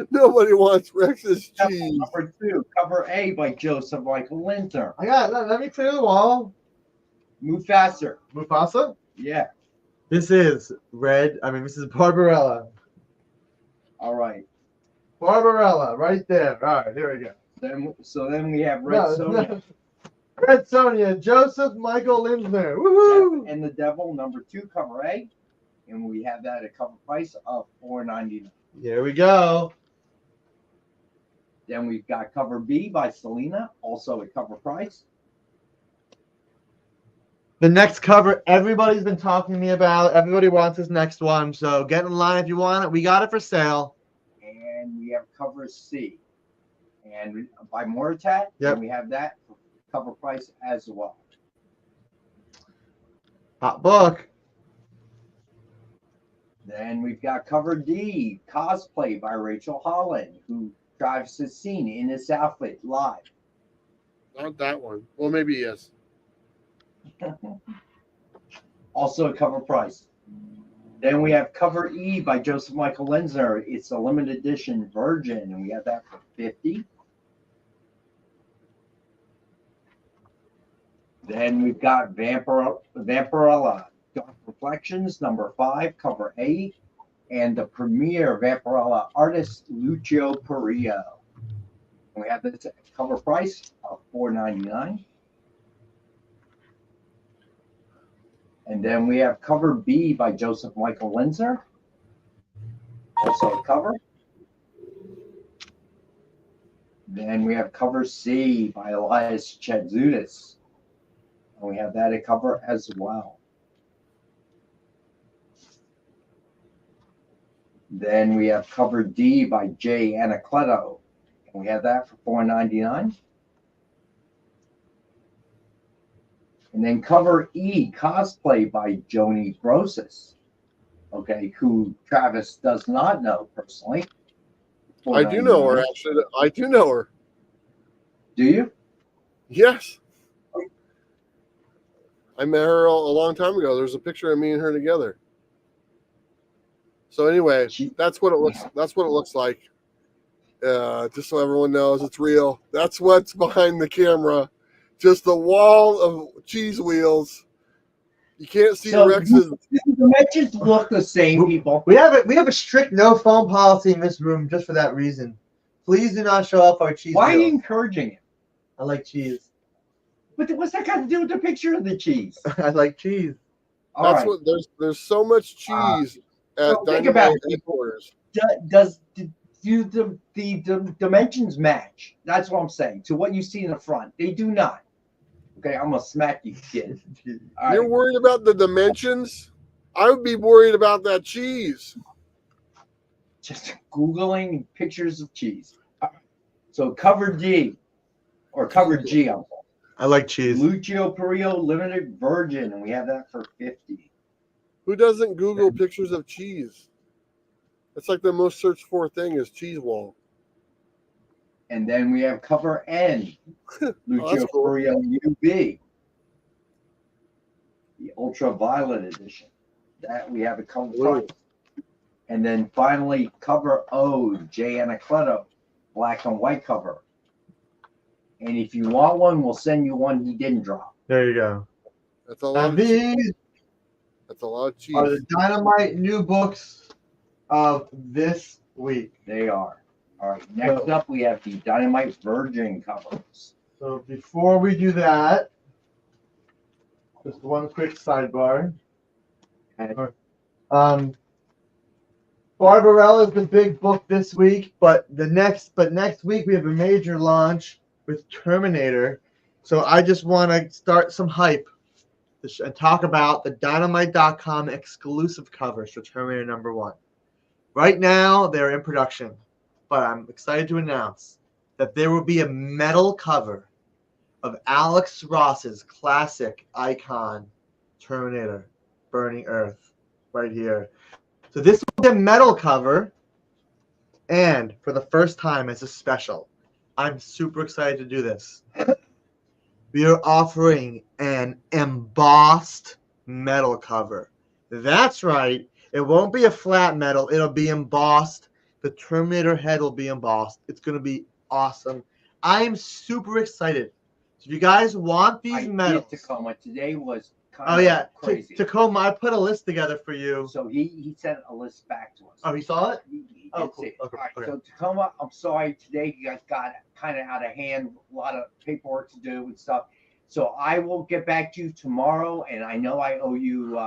Nobody wants Rex's cheese. Number 2, cover A by Joseph Michael Lindner. I got it. Let me clear the wall. Move faster. Mufasa? Yeah. This is this is Barbarella. All right. Barbarella, right there. All right, here we go. Then we have Red Sonja. Red Sonja, Joseph Michael Lindner. Woohoo! And the Devil, number 2, cover A. And we have that at cover price of $4.99. Here we go. Then we've got cover B by Selena, also at cover price. The next cover everybody's been talking to me about. Everybody wants this next one, so get in line if you want it. We got it for sale. And we have cover C. And by Moritat, Yep. and we have that for cover price as well. Hot book. Then we've got cover D, cosplay by Rachel Holland, who drives the scene in this outfit live. Not that one. Well, maybe yes. Also a cover price. Then we have cover E by Joseph Michael Lindner. It's a limited edition Virgin, and we have that for $50. Then we've got Vampirella Dark Reflections, number 5, cover A, and the premier Vampirella artist, Lucio Perillo. And we have this at cover price of $4.99. And then we have cover B by Joseph Michael Lindner, also a cover. Then we have cover C by Elias Chedzudis, and we have that at cover as well. Then we have cover D by Jay Anacleto, and we have that for $4.99. And then cover E, cosplay by Joni Brosis, okay, who Travis does not know personally. I do know her, actually. I do know her. Do you? Yes. I met her a long time ago. There's a picture of me and her together. So anyway, that's what it looks. That's what it looks like. Just so everyone knows, it's real. That's what's behind the camera. Just a wall of cheese wheels. You can't see Rex's. The dimensions look the same, people. We have a strict no phone policy in this room just for that reason. Please do not show off our cheese. Why are you wheels. encouraging it? I like cheese. But what's that got to do with the picture of the cheese? I like cheese. All That's right. what there's so much cheese at so think about Dynamite it. headquarters. Do the dimensions match? That's what I'm saying. To what you see in the front, they do not. Okay, I'm gonna smack you, kid. All You're right. worried about the dimensions? I would be worried about that cheese. Just Googling pictures of cheese. All right. So cover D or cover G, I'm sorry. I like cheese. Lucio Perillo Limited Virgin, and we have that for 50. Who doesn't Google pictures of cheese? It's like the most searched for thing is cheese wall. And then we have cover N, Lucio that's cool. Perillo UV, the ultraviolet edition. That we have a cover Ooh. price. And then finally cover O, J. Anacleto, black and white cover. And if you want one, we'll send you one he didn't drop. There you go. That's a lot And of cheese. these That's a lot of cheese. are the Dynamite new books of this week. They are. All right. Next up, we have the Dynamite Virgin covers. So before we do that, just one quick sidebar. Okay. Barbarella's the big book this week, but next week we have a major launch with Terminator. So I just want to start some hype and talk about the Dynamite.com exclusive covers for Terminator #1. Right now they're in production, but I'm excited to announce that there will be a metal cover of Alex Ross's classic icon Terminator Burning Earth right here. So this will be a metal cover, and for the first time as a special, I'm super excited to do this. We are offering an embossed metal cover. That's right. It won't be a flat metal. It'll be embossed. The Terminator head will be embossed. It's going to be awesome. I am super excited. So if you guys want these medals. Tacoma today was Oh yeah, crazy. Tacoma. I put a list together for you. So he sent a list back to us. Oh, he saw it. He did Oh, cool. see it. Okay, All right, okay. so Tacoma, I'm sorry today you guys got kind of out of hand. A lot of paperwork to do and stuff. So I will get back to you tomorrow, and I know I owe you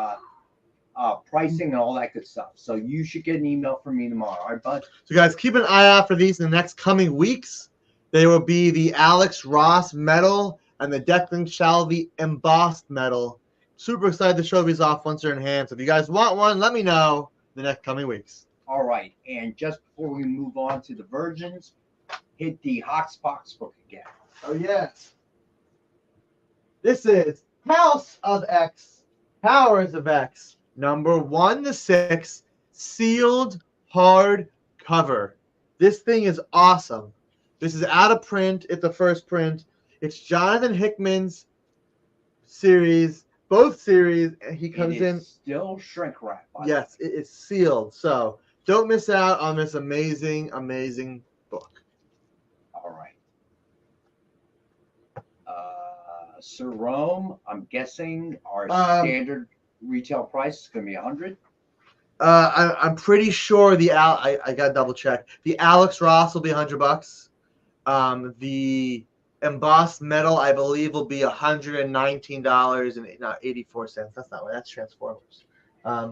pricing and all that good stuff. So you should get an email from me tomorrow. All right, bud? So guys, keep an eye out for these in the next coming weeks. They will be the Alex Ross medal and the Declan Shalvey embossed medal. Super excited to show these off once they're in hand. So if you guys want one, let me know the next coming weeks. All right. And just before we move on to the virgins, hit the Hoxpox book again. Oh, yes. This is House of X, Powers of X, number 1 to 6, sealed hard cover. This thing is awesome. This is out of print. It's the first print. It's Jonathan Hickman's series, both series. He comes in. Still shrink wrap. Yes, it's sealed. So don't miss out on this amazing, amazing book. All right. Sir Rome, I'm guessing our standard retail price is going to be $100. I'm pretty sure I got to double check. The Alex Ross will be $100. The embossed metal, I believe, will be $119.84. That's not right. That's Transformers. I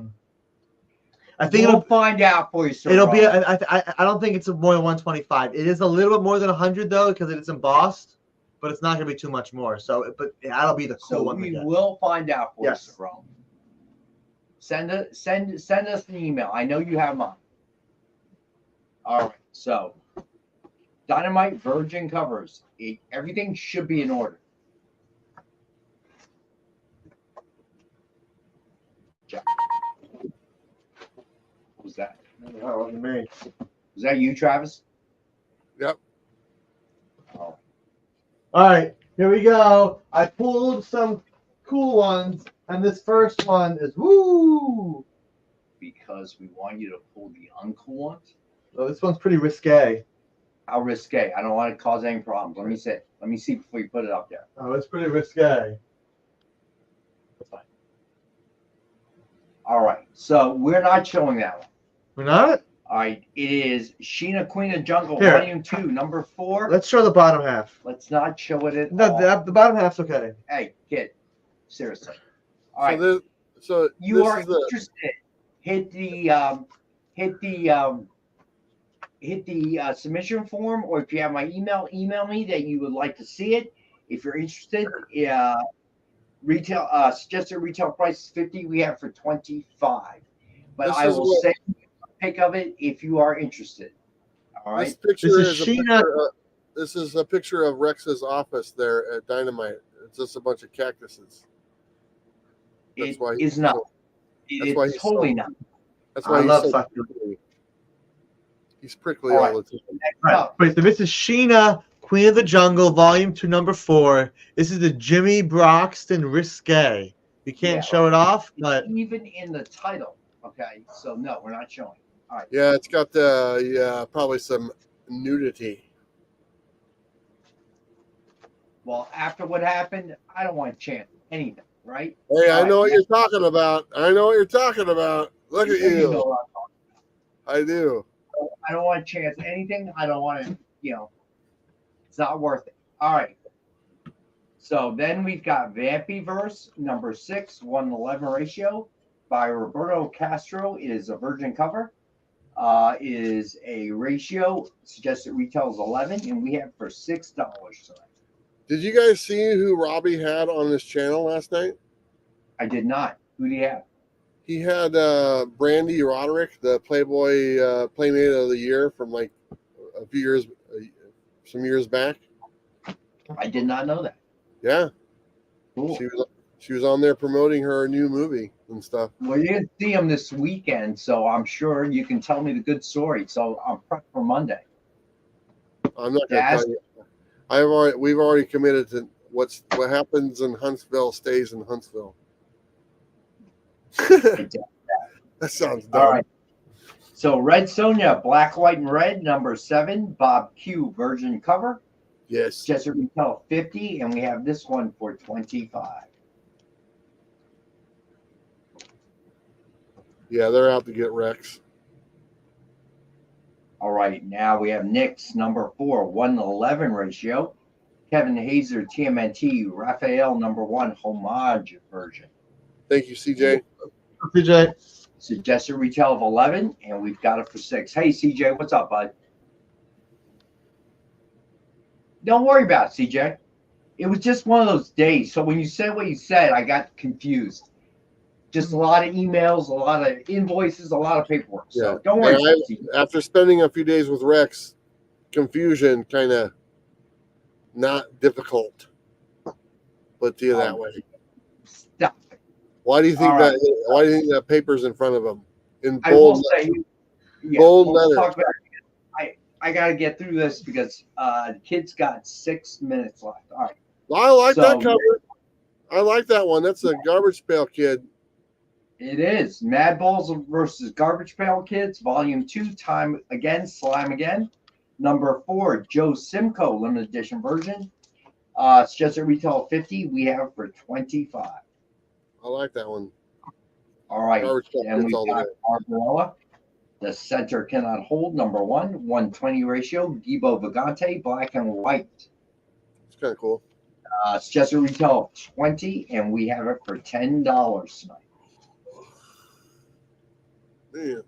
think we'll find out for you, Sir it'll Rome. be. I don't think it's more than 125. It is a little bit more than 100 though, because it's embossed. But it's not going to be too much more. So, but that'll be the cool one. We will find out for you, Sir Rome. Send us an email. I know you have mine. All right. So, Dynamite Virgin covers. Everything should be in order. Jack. What was that? That wasn't me. Was that you, Travis? Yep. Oh. All right, here we go. I pulled some cool ones, and this first one is woo. Because we want you to pull the uncool ones. Oh, this one's pretty risque. How risque? I don't want to cause any problems. Let me see. Let me see before you put it up there. Oh, it's pretty risque. That's fine. All right, so we're not showing that one. We're not? All right, it is Sheena, Queen of Jungle, Here. Volume 2, number 4. Let's show the bottom half. Let's not show it at No, all. the bottom half's okay. Hey, kid, seriously. All right, So you are interested? Hit the submission form, or if you have my email me that you would like to see it. If you're interested, retail suggested retail price is $50. We have for $25, but I will send you a pic of it if you are interested. All right. This is a picture of Rex's office there at Dynamite. It's just a bunch of cactuses. That's It why is not. That's why It's he's totally so, not. That's I why love he's so succulents. prickly. He's prickly All all right. the time. Next Right. up, Wait, so this is Sheena, Queen of the Jungle, Volume 2, Number 4. This is the Jimmy Broxton Risque. You can't Yeah. show it off, but even in the title. Okay, so no, we're not showing. All right. Yeah, it's got probably some nudity. Well, after what happened, I don't want to chant anything, right? Hey, I All know right, what you're talking about. I know what you're talking about. Look at you know you. what I'm I do. talking about. I don't want to chant anything. I don't want to, it's not worth it. All right. So then we've got Vampyverse number 6, 1:11 ratio by Roberto Castro. It is a virgin cover. Is a ratio suggested retail is 11, and we have for $6 tonight. Did you guys see who Robbie had on his channel last night? I did not. Who do you have? He had Brandy Roderick, the Playboy Playmate of the Year from like a few years, some years back. I did not know that. Yeah, Cool. she was on there promoting her new movie and stuff. Well, you didn't see him this weekend, so I'm sure you can tell me the good story. So I'm prepped for Monday. I'm not going to tell you. We've already committed to what happens in Huntsville stays in Huntsville. That sounds dumb. All right. So Red Sonja, Black, White, and Red, number 7, Bob Q, virgin cover. Yes. Jesser retail 50, and we have this one for 25. Yeah, they're out to get Rex. All right, now we have Nick's number 4, 1:11 ratio. Kevin Hazer, TMNT, Raphael, number 1, homage version. Thank you, CJ. CJ. Suggested retail of 11, and we've got it for 6. Hey, CJ, what's up, bud? Don't worry about it, CJ. It was just one of those days. So when you said what you said, I got confused. Just a lot of emails, a lot of invoices, a lot of paperwork. So don't worry about it, CJ. After spending a few days with Rex, confusion kind of not difficult. Put to you that way. Stop it. Why do you think All that? right. Why do you think that paper's in front of him in I will bold? say, bold we'll letters. talk about it. I got to get through this because the kid's got 6 minutes left. All right. I like So- that cover. I like that one. That's a Garbage Pail Kid. It is Mad Balls versus Garbage Pail Kids, Volume 2, Time Again, Slime Again. Number 4, Joe Simcoe, limited edition version. It's just a retail of 50. We have for 25. I like that one. All right. Garbage Pail And Kids we all the got way. Barbarella. The center cannot hold. Number 1, 1:20 ratio. Debo Vagante, black and white. It's kind of cool. It's just a retail of 20, and we have it for $10 tonight. Man.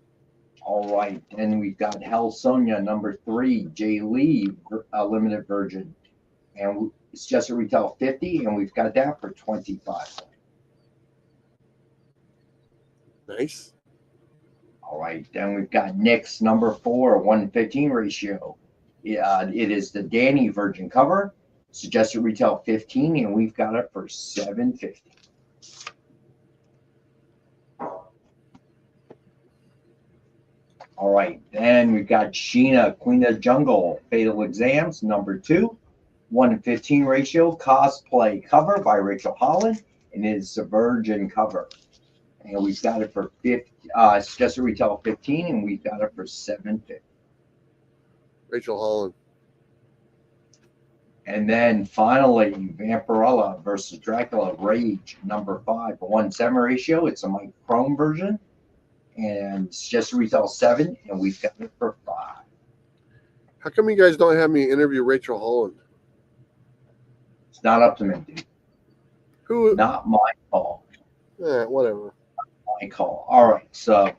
All right, and we've got Hell Sonia number 3, Jay Lee, limited version, and it's just a retail of 50, and we've got that for 25. Nice. All right, then we've got Nick's number 4, 1:15 ratio. It is the Danny virgin cover, suggested retail 15, and we've got it for $7.50. All right, then we've got Sheena, Queen of the Jungle, Fatal Exams, number 2, 1:15 ratio, cosplay cover by Rachel Holland, and it is a virgin cover. And we've got it for 50, it's just a retail of 15, and we've got it for $7.50. Rachel Holland. And then finally, Vampirella versus Dracula Rage, number 5, 1:7 ratio. It's a Mike Chrome version. And it's just a retail 7, and we've got it for 5. How come you guys don't have me interview Rachel Holland? It's not up to me, dude. Who? Not my call. Whatever. My call. All right, so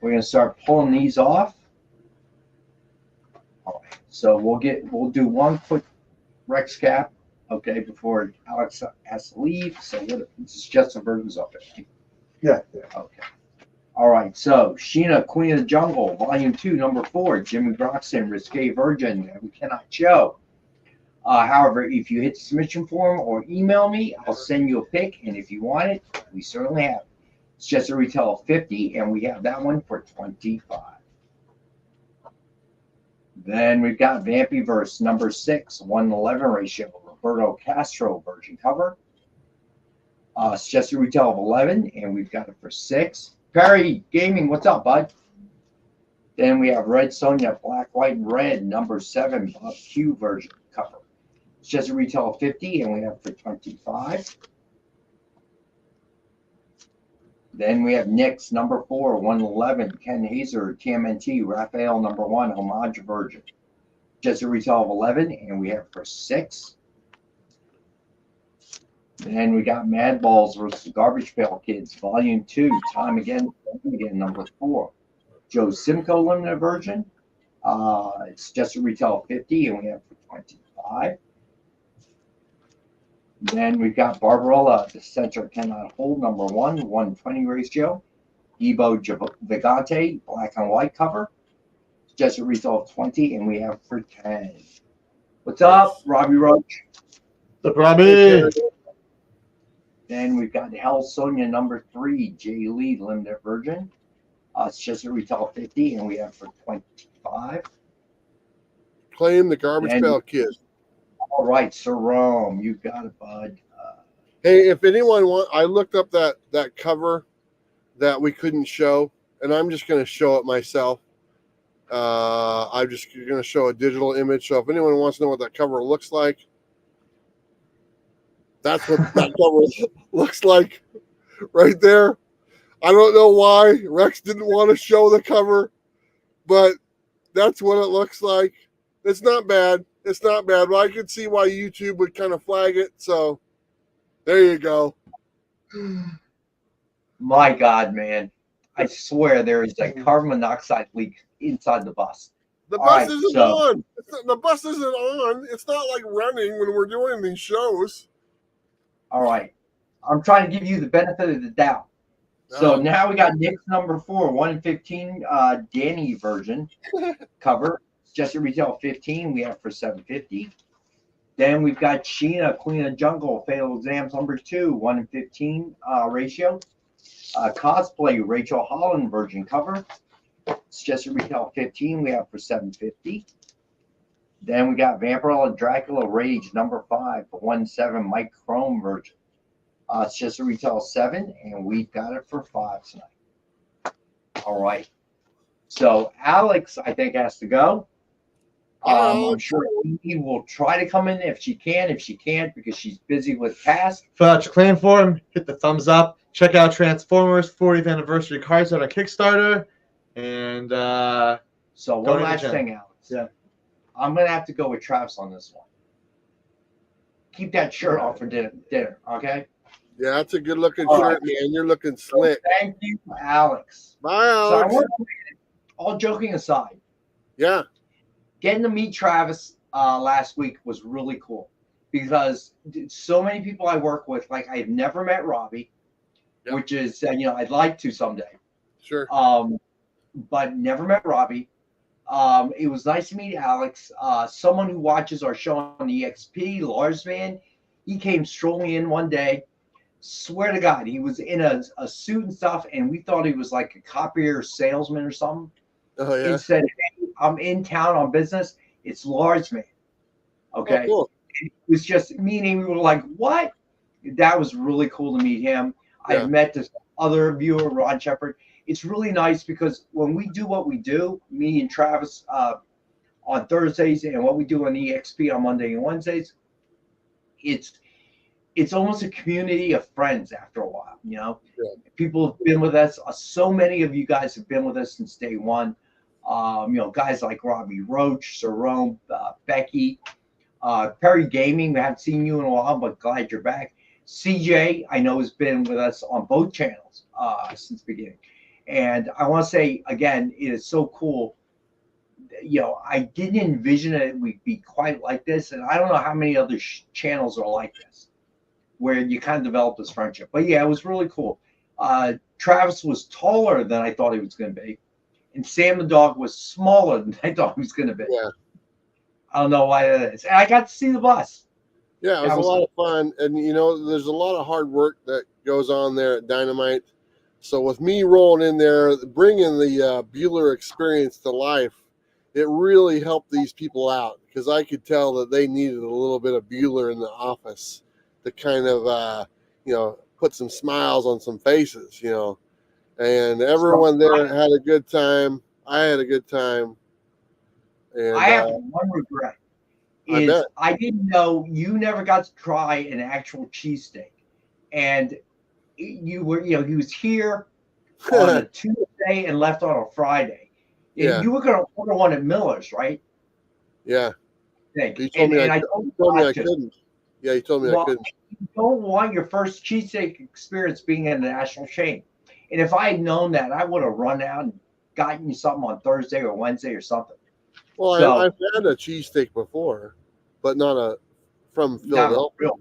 we're gonna start pulling these off. All right, so we'll do one quick Rex cap, okay, before Alex has to leave. So this is just the versions of it. Yeah. Okay. All right, so Sheena, Queen of the Jungle, Volume 2, Number 4, Jimmy Broxton, Risque Virgin, that we cannot show. However, if you hit the submission form or email me, I'll send you a pic. And if you want it, we certainly have it. It's just a retail of 50, and we have that one for 25. Then we've got Vampyverse number 6, 1:11 ratio, Roberto Castro version cover. It's just a retail of 11, and we've got it for 6. Perry Gaming, what's up, bud? Then we have Red Sonja, Black, White, and Red, number 7, Bob Q version cover. It's just a retail of 50, and we have for 25. Then we have Nyx, number 4, 1:11, Ken Hazer, TMNT, Raphael, number 1, Homage version. Just a retail of 11, and we have for 6. Then we got Mad Balls versus Garbage Pail Kids, Volume 2, Time Again, number 4. Joe Simcoe limited version. It's just a retail of 50, and we have for 25. Then we've got Barbarella, The Center Cannot Hold, number 1, 1:20 ratio. Ebo Vigante, black and white cover. It's just a retail of 20, and we have for 10. What's up, Robbie Roach? The Robbie. Then we've got Hell Sonia number 3, Jay Lee limited version. It's just a retail of 50, and we have for 25. Claim the Garbage Pail Kid. All right, Sir Rome, you got it, bud. Hey, if anyone I looked up that cover that we couldn't show, and I'm just going to show it myself. I'm just going to show a digital image. So if anyone wants to know what that cover looks like, that's what that cover looks like right there. I don't know why Rex didn't want to show the cover, but that's what it looks like. It's not bad. It's not bad. Well, I could see why YouTube would kind of flag it. So there you go. My God, man. I swear there is a carbon monoxide leak inside the bus. The bus isn't on. The bus isn't on. It's not like running when we're doing these shows. All right. I'm trying to give you the benefit of the doubt. So now we got Nyx number 4, 1:15 Danny version cover. It's just a retail 15. We have for $7.50. Then we've got Sheena, Queen of Jungle, Fatal Exams number 2, 1:15 ratio. Cosplay Rachel Holland version cover. It's just a retail 15. We have for $7.50. Then we got Vampirella Dracula Rage number 5, 1:7 Mike Chrome version. It's just a retail 7, and we've got it for 5 tonight. All right. So Alex, I think, has to go. I'm sure Amy will try to come in if she can. If she can't, because she's busy with tasks. Fill out your claim form. Hit the thumbs up. Check out Transformers 40th anniversary cards on our Kickstarter. And so one last thing, Alex. Yeah. I'm gonna have to go with Travis on this one. Keep that shirt off for dinner, okay? Yeah, that's a good looking shirt, man. You're looking slick. Thank you, Alex. Bye, Alex. So all joking aside, yeah, getting to meet Travis last week was really cool because so many people I work with, like I've never met Robbie, which is I'd like to someday. Sure. But never met Robbie. It was nice to meet Alex, someone who watches our show on the EXP, Lars man. He came strolling in one day. Swear to God, he was in a suit and stuff, and we thought he was like a copier salesman or something. Oh, yeah. He said, "Hey, I'm in town on business. It's Lars man." Okay. Oh, cool. It was just me and Amy were like, "What?" That was really cool to meet him. Yeah. I've met this other viewer, Ron Shepard. It's really nice because when we do what we do, me and Travis on Thursdays and what we do on EXP on Monday and Wednesdays, it's almost a community of friends after a while, Yeah. People have been with us. So many of you guys have been with us since day one. Guys like Robbie Roach, Sarone, Becky, Perry Gaming. We haven't seen you in a while, but glad you're back. CJ, I know, has been with us on both channels since the beginning. And I want to say, again, it is so cool. I didn't envision it would be quite like this. And I don't know how many other channels are like this, where you kind of develop this friendship. But yeah, it was really cool. Travis was taller than I thought he was going to be. And Sam the dog was smaller than I thought he was going to be. Yeah. I don't know why that is. And I got to see the bus. Yeah, it was That a was lot of fun, and you know, there's a lot of hard work that goes on there at Dynamite. So with me rolling in there, bringing the Bueller experience to life, it really helped these people out because I could tell that they needed a little bit of Bueller in the office to kind of, you know, put some smiles on some faces, you know. And everyone there had a good time. I had a good time, and I have one regret. I bet. I didn't know you never got to try an actual cheesesteak. And you were, you know, he was here on a Tuesday and left on a Friday. And Yeah, you were going to order one at Miller's, right? yeah. Think. He told me And I, I he told told me you I couldn't. Yeah, he told me I well, couldn't. you don't want your first cheesesteak experience being in a national chain. And if I had known that, I would have run out and gotten you something on Thursday or Wednesday or something. Well, So I've had a cheesesteak before, but not a from not a Philadelphia. real.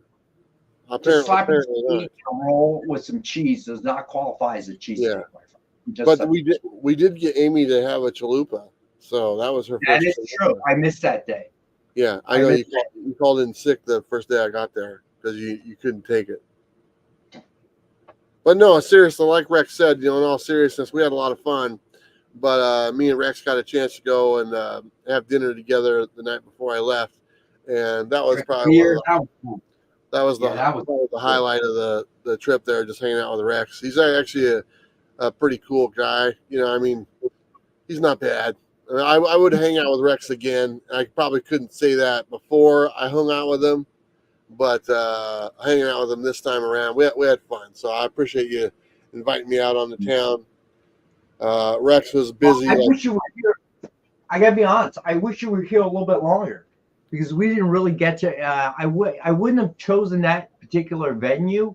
Just slapping Apparently not. steak and roll with some cheese does not qualify as a cheesesteak, Yeah, my friend. Just but so- we did get Amy to have a chalupa, so that was her that first. is true. I missed that day. Yeah, I know you called in sick the first day I got there because you couldn't take it. But no, seriously, like Rex said, you know, in all seriousness, we had a lot of fun. But me and Rex got a chance to go and have dinner together the night before I left, and that was probably one of the, that was the highlight of the trip there, just hanging out with Rex. He's actually a pretty cool guy. You know, I mean, he's not bad. I would hang out with Rex again. I probably couldn't say that before I hung out with him, but hanging out with him this time around, we had fun. So I appreciate you inviting me out on the town. Rex was busy. Well, I wish you were here. I gotta be honest. I wish you were here a little bit longer because we didn't really get to. I wouldn't have chosen that particular venue,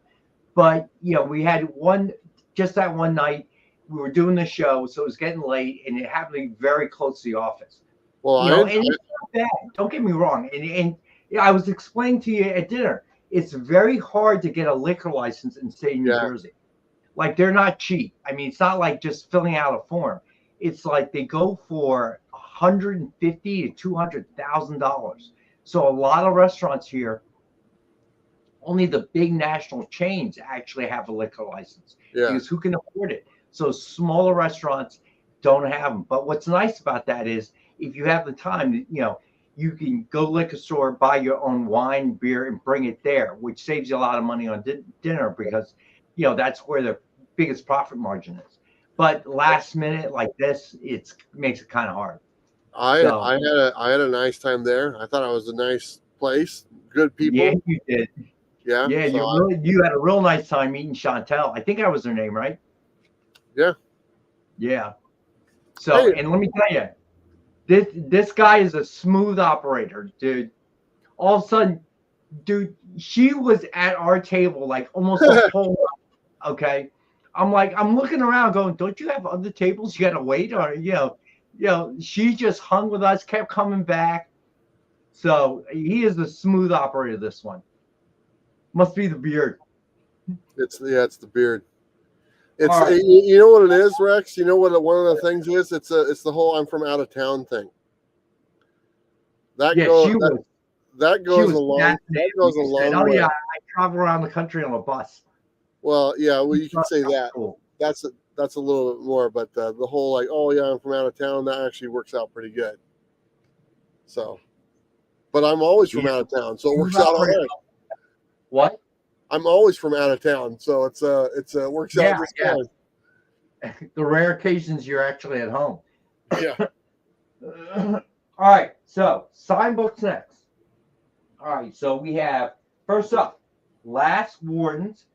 but you know, we had just that one night. We were doing the show, so it was getting late, and it happened to be very close to the office. Well, You know, and it's not bad. Don't get me wrong. And I was explaining to you at dinner, it's very hard to get a liquor license in state of New Jersey. Like they're not cheap. I mean, it's not like just filling out a form. It's like they go for $150,000 to $200,000. So a lot of restaurants here, only the big national chains actually have a liquor license because who can afford it? So smaller restaurants don't have them. But what's nice about that is if you have the time, you know, you can go to the liquor store, buy your own wine, beer, and bring it there, which saves you a lot of money on dinner because, you know, that's where the biggest profit margin is. But last minute like this, it makes it kind of hard. I had a nice time there. I thought it was a nice place, good people. Yeah, you did. Yeah, yeah, so you had a real nice time meeting Chantel. I think that was her name, right? Yeah. Yeah. So, and let me tell you, this guy is a smooth operator, dude. All of a sudden, dude, she was at our table like almost the whole night, okay? I'm looking around going, don't you have other tables you got to wait? Or, you know, she just hung with us, kept coming back. So he is a smooth operator, this one. Must be the beard. It's the beard. You know what it is, Rex? You know what one of the things is? It's the whole I'm from out of town thing. That goes a long way. Oh yeah, I travel around the country on a bus. Well, yeah, well you can say that. Cool. That's a little bit more, but the whole like, oh yeah, I'm from out of town, that actually works out pretty good. So, but I'm always from out of town, so it works out all right. What? I'm always from out of town, so it's works out just fine. The rare occasions you're actually at home. Yeah. All right, so sign books next. All right, so we have first up, Last Wardens,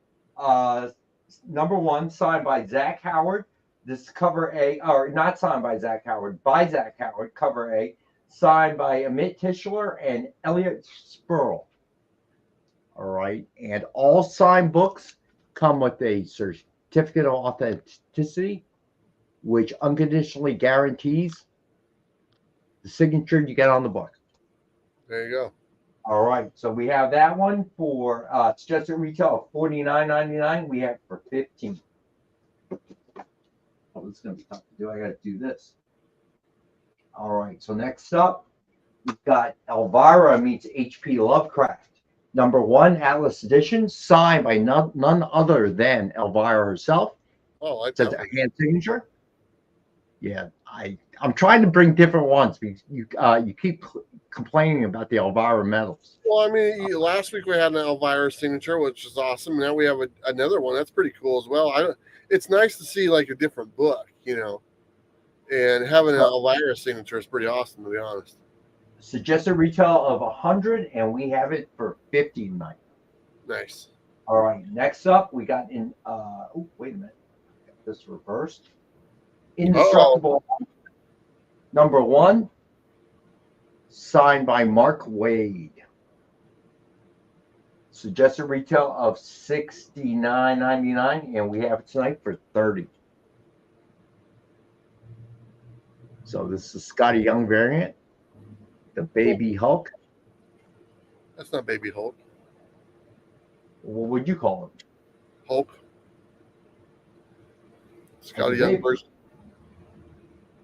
number 1, signed by Zach Howard. This is cover A, or not signed by Zach Howard, by Zach Howard, cover A, signed by Amit Tischler and Elliot Spurl. All right, and all signed books come with a certificate of authenticity, which unconditionally guarantees the signature you get on the book. There you go. All right, so we have that one for suggested retail of $49.99. We have for $15. Oh, this is gonna be tough to do. I got to do this. All right, so next up, we've got Elvira meets H.P. Lovecraft. #1 Atlas Edition, signed by none other than Elvira herself. Oh, I like Says that a one. hand signature. Yeah, I'm trying to bring different ones because you keep complaining about the Elvira medals. Well, I mean, last week we had an Elvira signature, which is awesome. Now we have another one. That's pretty cool as well. It's nice to see like a different book, you know, and having an Elvira signature is pretty awesome, to be honest. Suggested retail of 100, and we have it for 50 tonight. Nice. All right, next up we got in. Oh, wait a minute, got this reversed. Indestructible #1, signed by Mark Wade. Suggested retail of $69.99, and we have it tonight for 30. So this is Scotty Young variant, the Baby Hulk. That's not Baby Hulk. What would you call him? Hulk. Scotty Young version.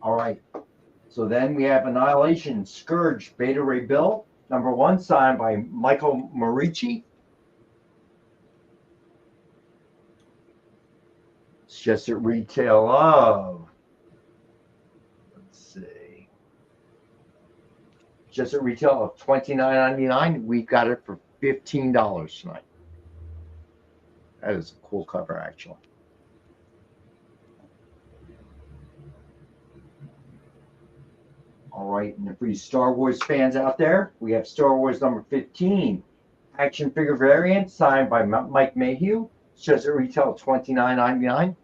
All right. So then we have Annihilation Scourge Beta Ray Bill, #1, signed by Michael Marici. Suggested retail of, let's see, suggested retail of $29.99. We got it for $15 tonight. That is a cool cover, actually. All right, and for you Star Wars fans out there, we have Star Wars #15, action figure variant, signed by Mike Mayhew. Suggested retail of $29.99,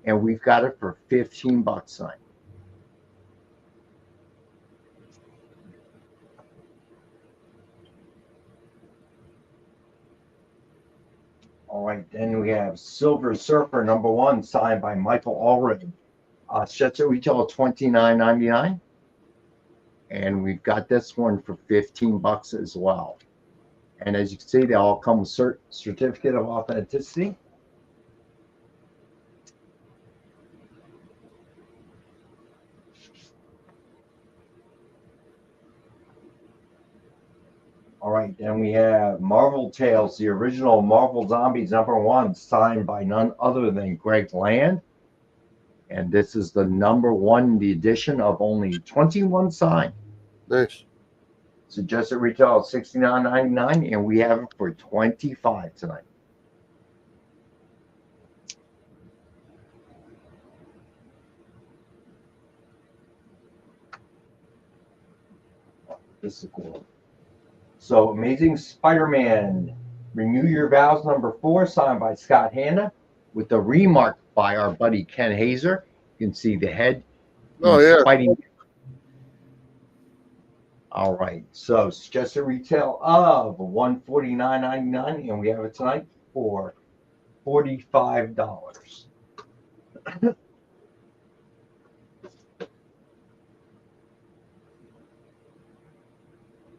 and we've got it for $15 tonight. All right, then we have Silver Surfer #1, signed by Michael Allred. Suggested retail of $29.99. And we've got this one for $15 as well. And as you can see, they all come with certificate of authenticity. All right, then we have Marvel Tales, the original Marvel Zombies #1, signed by none other than Greg Land. And this is the #1, the edition of only 21 signed. Nice. Suggested retail of $69.99, and we have it for $25 tonight. This is cool. So, Amazing Spider-Man, Renew Your Vows #4, signed by Scott Hanna, with the remark by our buddy Ken Hazer. You can see the head. Oh, yeah. Fighting. All right. So, suggested retail of $149.99, and we have it tonight for $45.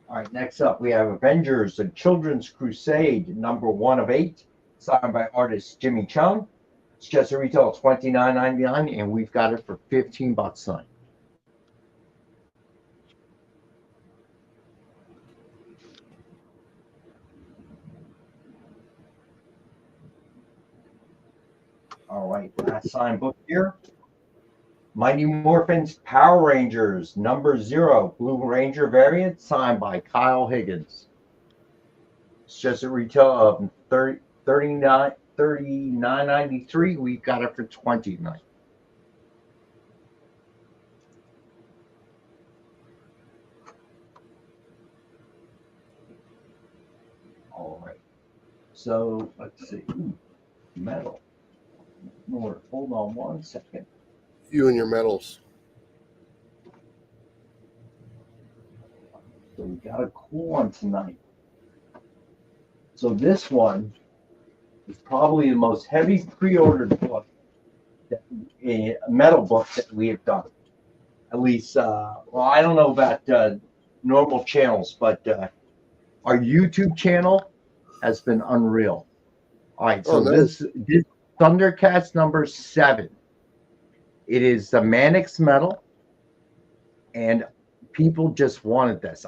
All right, next up we have Avengers, the Children's Crusade, #1 of 8, signed by artist Jimmy Chung. Suggested retail of $29.99, and we've got it for $15 tonight. All right, last signed book here. Mighty Morphin's Power Rangers, #0, Blue Ranger variant, signed by Kyle Higgins. Suggested retail of $39.93. We've got it for $20 tonight. All right. So let's see. Metal. More. Hold on 1 second. You and your medals. So we got a cool one tonight. So this one is probably the most heavy pre-ordered book, a metal book that we have done. At least, well, I don't know about normal channels, but our YouTube channel has been unreal. All right, so nice. this Thundercats #7. It is the Mannix metal, and people just wanted this.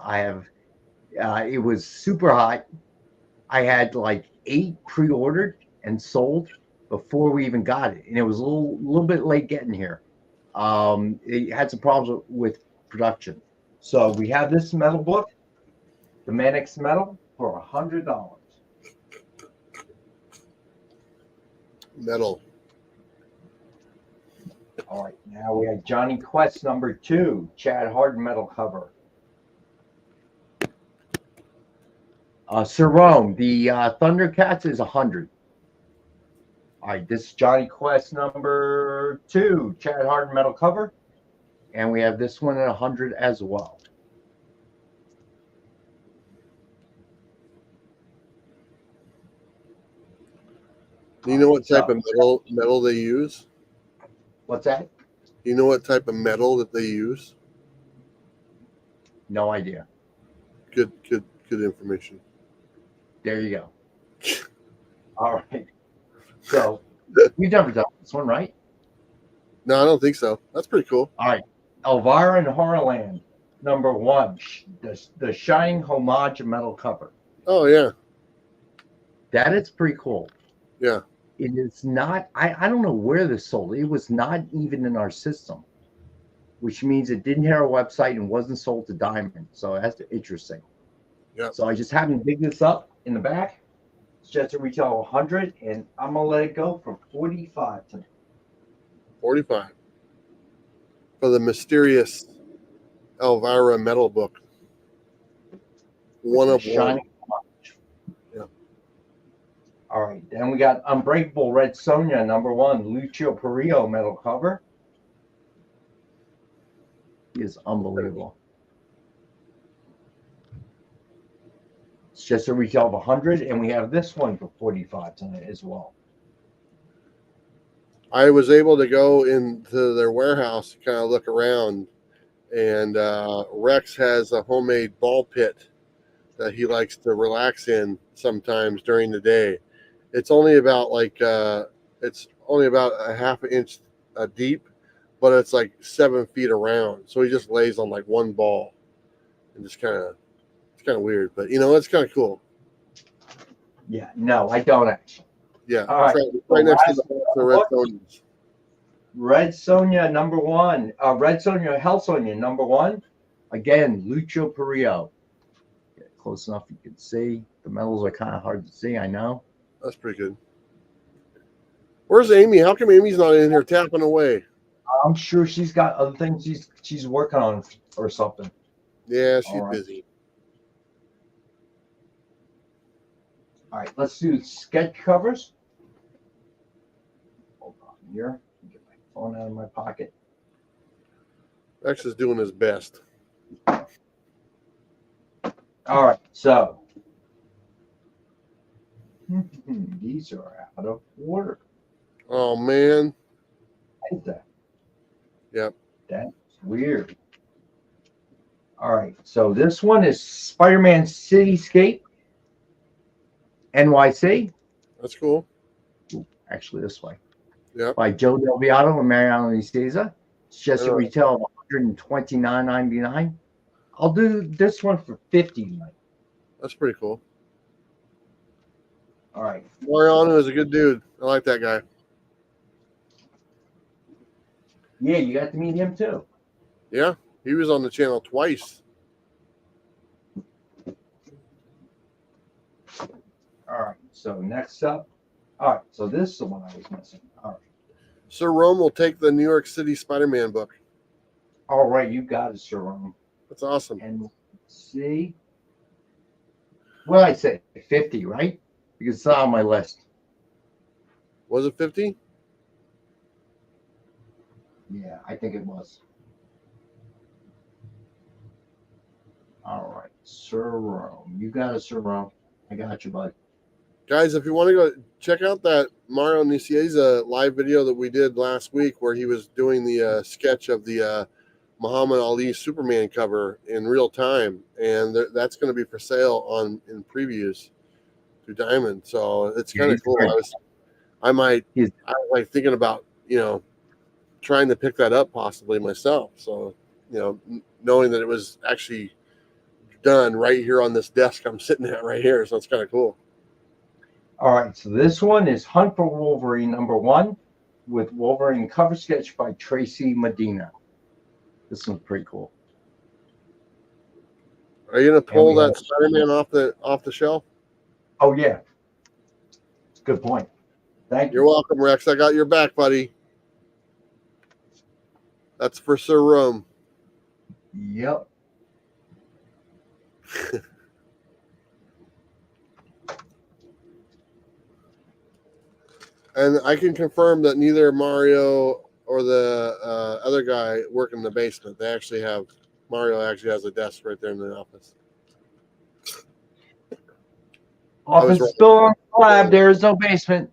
It was super hot. I had like 8 pre-ordered and sold before we even got it, and it was a little bit late getting here. It had some problems with production, so we have this metal book, the Manix metal, for $100. Metal. All right, now we have Johnny Quest #2, Chad Hardin metal cover. Sir Rome, the Thundercats is 100. All right, this is Johnny Quest #2, Chad Hardin metal cover. And we have this one at 100 as well. Do you know what type of metal they use? What's that? Do you know what type of metal that they use? No idea. Good information. There you go. All right. So you've never done this one, right? No, I don't think so. That's pretty cool. All right. Elvira and Horrorland #1, the Shining Homage metal cover. Oh yeah. That is pretty cool. Yeah. It is not, I don't know where this sold. It was not even in our system, which means it didn't hit our website and wasn't sold to Diamond. So that's interesting. Yeah. So I just happened to dig this up in the back. It's just a retail of 100, and I'm gonna let it go for 45 tonight. 45 for the mysterious Elvira metal book. One of one. Yeah. All right, then we got Unbreakable Red Sonja #1, Lucio Perillo metal cover. He is unbelievable. It's just a retail of 100, and we have this one for 45 tonight as well. I was able to go into their warehouse to kind of look around, and Rex has a homemade ball pit that he likes to relax in sometimes during the day. It's only about a half an inch deep, but it's like 7 feet around. So he just lays on like one ball, and it's kind of weird, but it's kind of cool. Yeah, no, I don't actually. Yeah, all right. Right next to the Red Sonjas. Red Sonja #1, Red Sonja Hell Sonja #1. Again, Lucio Perillo. Get close enough you can see. The metals are kind of hard to see, I know. That's pretty good. Where's Amy? How come Amy's not in here tapping away? I'm sure she's got other things she's working on or something. Yeah, she's busy. All right, let's do sketch covers. Hold on here. Get my phone out of my pocket. Rex is doing his best. All right, so these are out of order. Oh man. Ain't that? Yep. That's weird. All right, so this one is Spider-Man Cityscape NYC. That's cool. Ooh, actually, this way. Yeah. By Joe Del Beato and Mariano Nicieza. It's just a retail of $129.99. I'll do this one for $50. That's pretty cool. All right. Mariano is a good dude. I like that guy. Yeah, you got to meet him too. Yeah, he was on the channel twice. All right. So next up. All right. So this is the one I was missing. All right. Sir Rome will take the New York City Spider-Man book. All right. You got it, Sir Rome. That's awesome. And see. What did I say? 50, right? Because it's not on my list. Was it 50? Yeah, I think it was. All right, Sir Rome. You got it, Sir Rome. I got you, bud. Guys, if you want to go check out that Mario Nicieza live video that we did last week where he was doing the sketch of the Muhammad Ali Superman cover in real time, and that's going to be for sale in previews through Diamond. So it's kind of cool. I'm like thinking about trying to pick that up possibly myself. So knowing that it was actually done right here on this desk I'm sitting at right here. So it's kind of cool. All right, so this one is Hunt for Wolverine #1 with Wolverine cover sketch by Tracy Medina. This one's pretty cool. Are you gonna pull that Spider-Man off the shelf? Oh yeah, it's a good point. Thank you. You're welcome, Rex. I got your back, buddy. That's for Sir Rome. Yep. And I can confirm that neither Mario or the other guy work in the basement. Mario actually has a desk right there in the office. Office is still on the lab. There is no basement.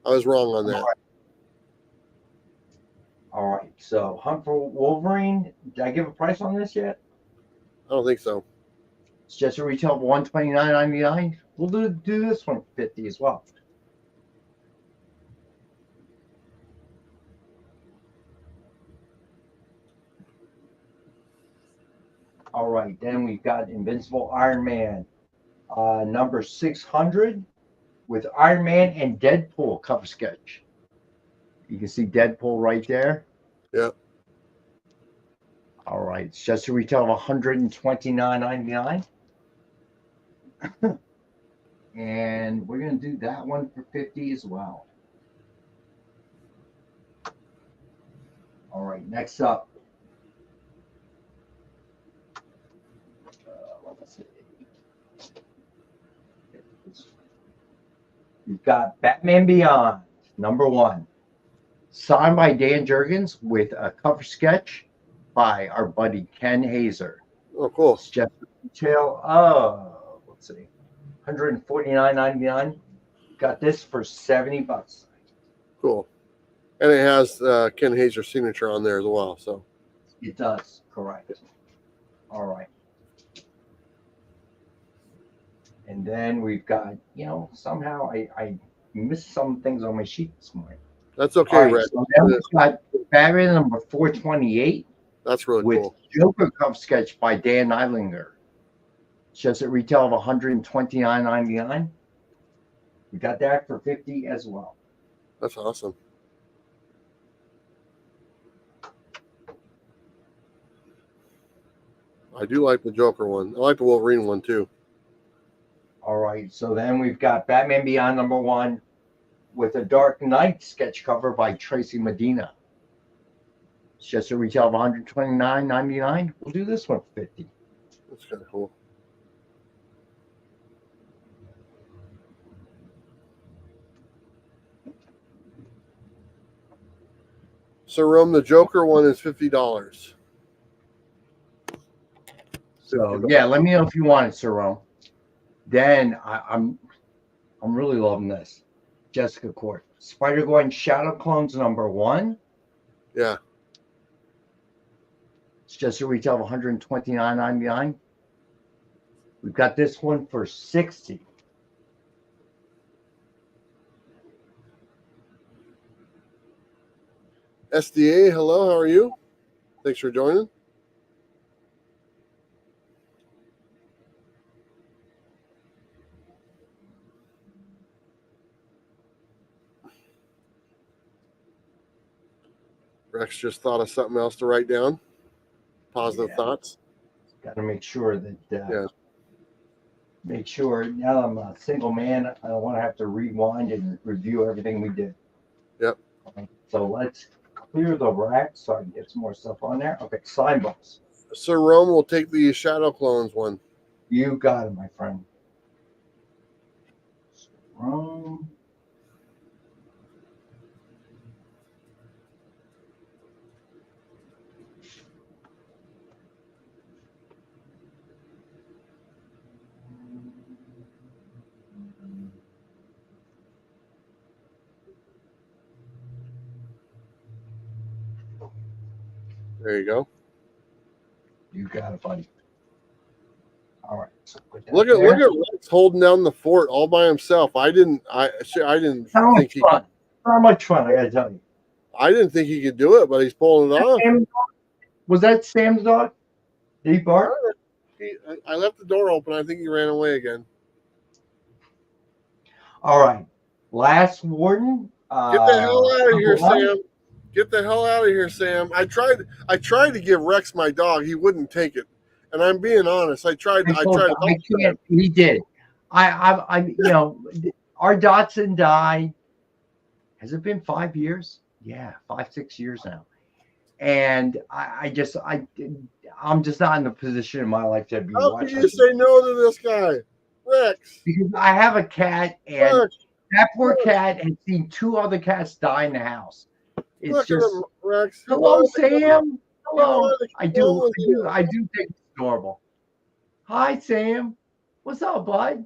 I was wrong on that. All right. So Hunt for Wolverine. Did I give a price on this yet? I don't think so. It's just a retail of $129.99. We'll do this one for $50 as well. All right, then we've got Invincible Iron Man, number 600, with Iron Man and Deadpool cover sketch. You can see Deadpool right there. Yeah. All right, it's just a retail of $129.99. And we're going to do that one for $50 as well. All right, next up. You've got Batman Beyond, #1. Signed by Dan Jurgens with a cover sketch by our buddy Ken Hazer. Oh, cool. It's just retail of, let's see, $149.99. Got this for $70. Cool. And it has Ken Hazer's signature on there as well. So it does, correct. All right. And then we've got, somehow I missed some things on my sheet this morning. That's okay, Red. So then we've got Batman number 428. That's really with cool. Joker cover sketch by Dan Eilinger. It's just at retail of $129.99. We got that for $50 as well. That's awesome. I do like the Joker one. I like the Wolverine one too. All right, so then we've got Batman Beyond #1 with a Dark Knight sketch cover by Tracy Medina. It's just a retail of $129.99. We'll do this one for $50. That's kind of cool. So, Rome, the Joker one is $50. So yeah, let me know if you want it, Sir Rome. Then I'm really loving this. Jessica Court, Spider-Gwen Shadow Clones #1. Yeah. It's just a retail of $129.99. We've got this one for $60. SDA, hello, how are you? Thanks for joining. Rex just thought of something else to write down. Positive thoughts. Got to make sure that Yeah. make sure now I'm a single man. I don't want to have to rewind and review everything we did. Yep. Okay, so let's clear the rack so I can get some more stuff on there. Okay, sign books. Sir Rome will take the Shadow Clones one. You got it, my friend. Rome. There you go. You got it, buddy. All right. So Look at Rex holding down the fort all by himself. I didn't think he Not much fun, I gotta tell you. I didn't think he could do it, but he's pulling it off. Was that Sam's dog? Did he bark? I left the door open. I think he ran away again. All right. Last warden. Get the hell out of here, one. Sam. Get the hell out of here, Sam. I tried to give Rex my dog. He wouldn't take it. And I'm being honest. I tried to help can't. He did. Our Dotson died. Has it been 5 years? Yeah, 5-6 years now. And I'm just not in the position in my life to be watching. How can you say no to this guy, Rex? Because I have a cat, and that poor cat has seen 2 other cats die in the house. It's just him, Rex. Hello, Sam. Hello. I do think it's adorable. Hi, Sam. What's up, bud?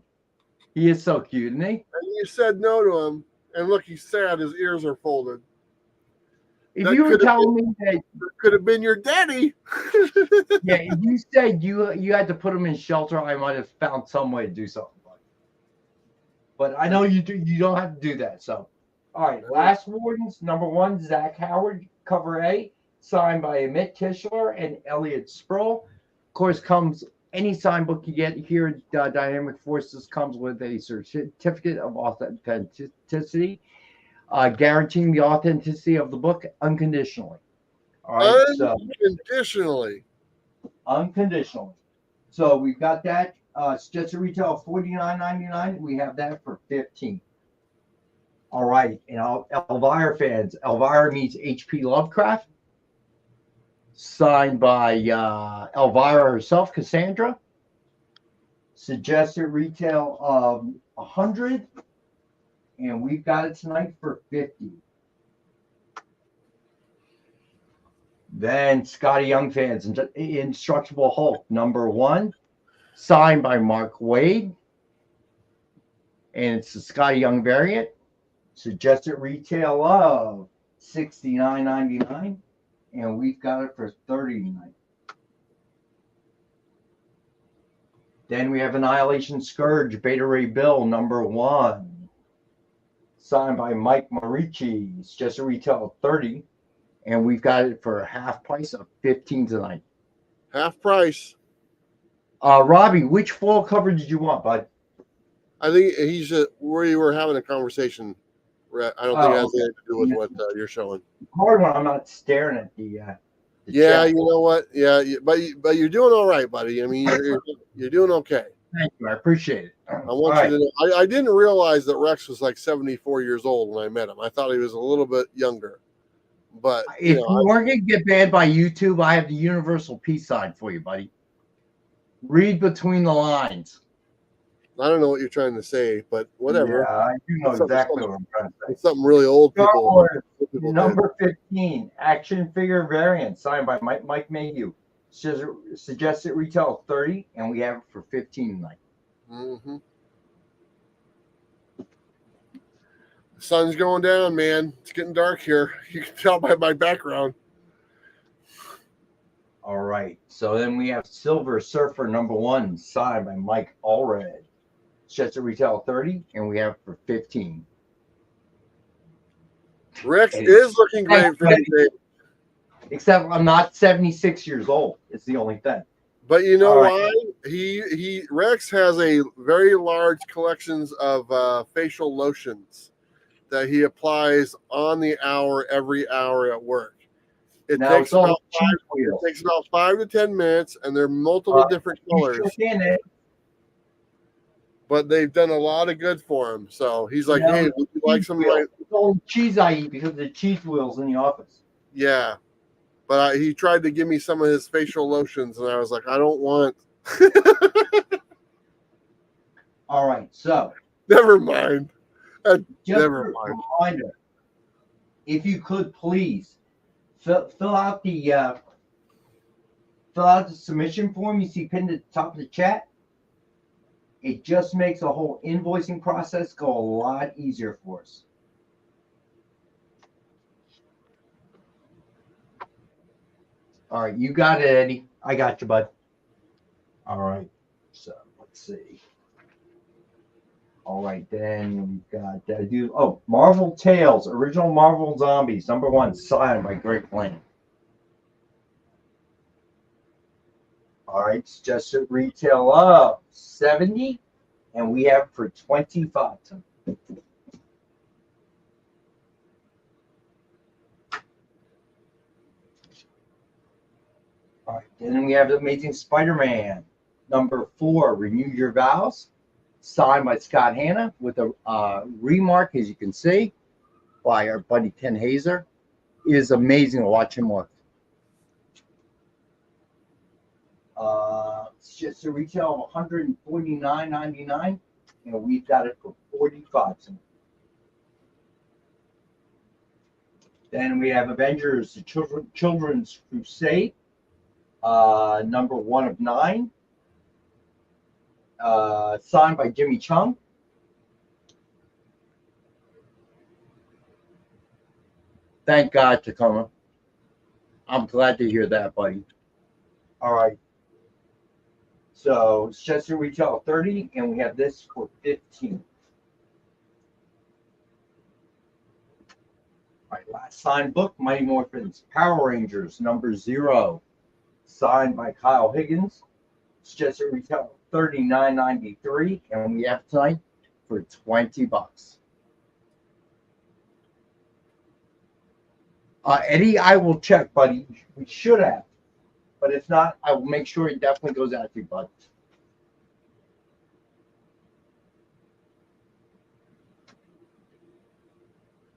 He is so cute, isn't he? And you said no to him, and look, he's sad. His ears are folded. If you were telling me that could have been your daddy. Yeah, if you said you had to put him in shelter, I might have found some way to do something. But I know you don't have to do that. So, all right, last wardens. Number 1, Zach Howard, cover A, signed by Amit Tischler and Elliot Sproul. Of course, comes any sign book you get here at Dynamic Forces comes with a certificate of authenticity, guaranteeing the authenticity of the book unconditionally. All right, unconditionally. So we've got that. It's just a retail of $49.99. We have that for $15. All right, and Elvira fans, Elvira meets H.P. Lovecraft, signed by Elvira herself, Cassandra. Suggested retail of $100, and we've got it tonight for $50. Then Scotty Young fans, Indestructible Hulk number 1, signed by Mark Waid, and it's the Scotty Young variant. Suggested retail of $69.99, and we've got it for $39. Then we have Annihilation Scourge Beta Ray Bill number 1, signed by Mike Marici. It's just a retail of $30, and we've got it for a half price of $15 tonight. Half price. Robbie, which foil cover did you want, bud? I think we were having a conversation. I don't think it has anything to do with what you're showing. Hard one. I'm not staring at the yeah, chat. You know what? Yeah, but you're doing all right, buddy. I mean, you're doing okay. Thank you. I appreciate it. I want you to know. I didn't realize that Rex was like 74 years old when I met him. I thought he was a little bit younger. But if you weren't going to get banned by YouTube, I have the universal peace sign for you, buddy. Read between the lines. I don't know what you're trying to say, but whatever. Yeah, I do know exactly what I'm trying to say. It's something really old people. Number 15, action figure variant, signed by Mike Mayhew. Suggested retail of $30, and we have it for $15 tonight. Mm-hmm. The sun's going down, man. It's getting dark here. You can tell by my background. All right. So then we have Silver Surfer number 1, signed by Mike Allred. Suggested retail $30, and we have it for $15. Rex is looking great for the day. Except I'm not 76 years old. It's the only thing. But you know why? Rex has a very large collections of facial lotions that he applies on the hour, every hour at work. It takes about 5 to 10 minutes, and they're multiple different colors. But they've done a lot of good for him. So he's like, hey, would you like some? It's all cheese I eat because of the cheese wheels in the office. Yeah. But he tried to give me some of his facial lotions, and I was like, I don't want. All right. So. Never mind. Never mind. Reminder, if you could please fill out the submission form you see pinned at the top of the chat. It just makes the whole invoicing process go a lot easier for us. All right, you got it, Eddie. I got you, bud. All right, so let's see. All right, then we've got Marvel Tales, original Marvel Zombies, number 1, signed by Greg Flynn. All right, it's just a retail of 70, and we have for 25. All right, then we have the Amazing Spider-Man, number 4, Renew Your Vows, signed by Scott Hanna with a remark, as you can see, by our buddy Ken Hazer. It is amazing to watch him work. It's just a retail of $149.99, and we've got it for 45. Then we have Avengers: The Children's Crusade, number 1 of 9, signed by Jimmy Chung. Thank God, Tacoma. I'm glad to hear that, buddy. All right. So it's just a retail of 30, and we have this for 15. All right, last signed book, Mighty Morphin's Power Rangers, number 0, signed by Kyle Higgins. It's just a retail of $39.93, and we have tonight for $20. Eddie, I will check, buddy. We should have. But if not, I will make sure it definitely goes out to you, bud.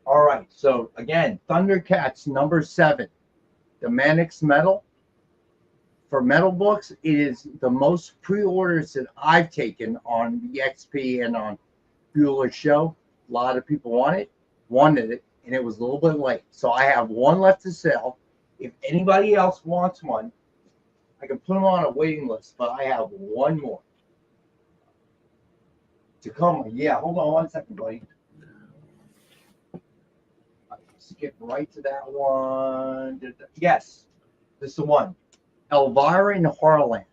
All right. So, again, Thundercats number 7. The Mannix Metal. For metal books, it is the most pre-orders that I've taken on the XP and on Bueller's show. A lot of people wanted it, and it was a little bit late. So I have one left to sell. If anybody else wants one, I can put them on a waiting list, but I have one more. Tacoma, yeah, hold on one second, buddy. I skip right to that one. Yes, this is the one. Elvira in Horrorland.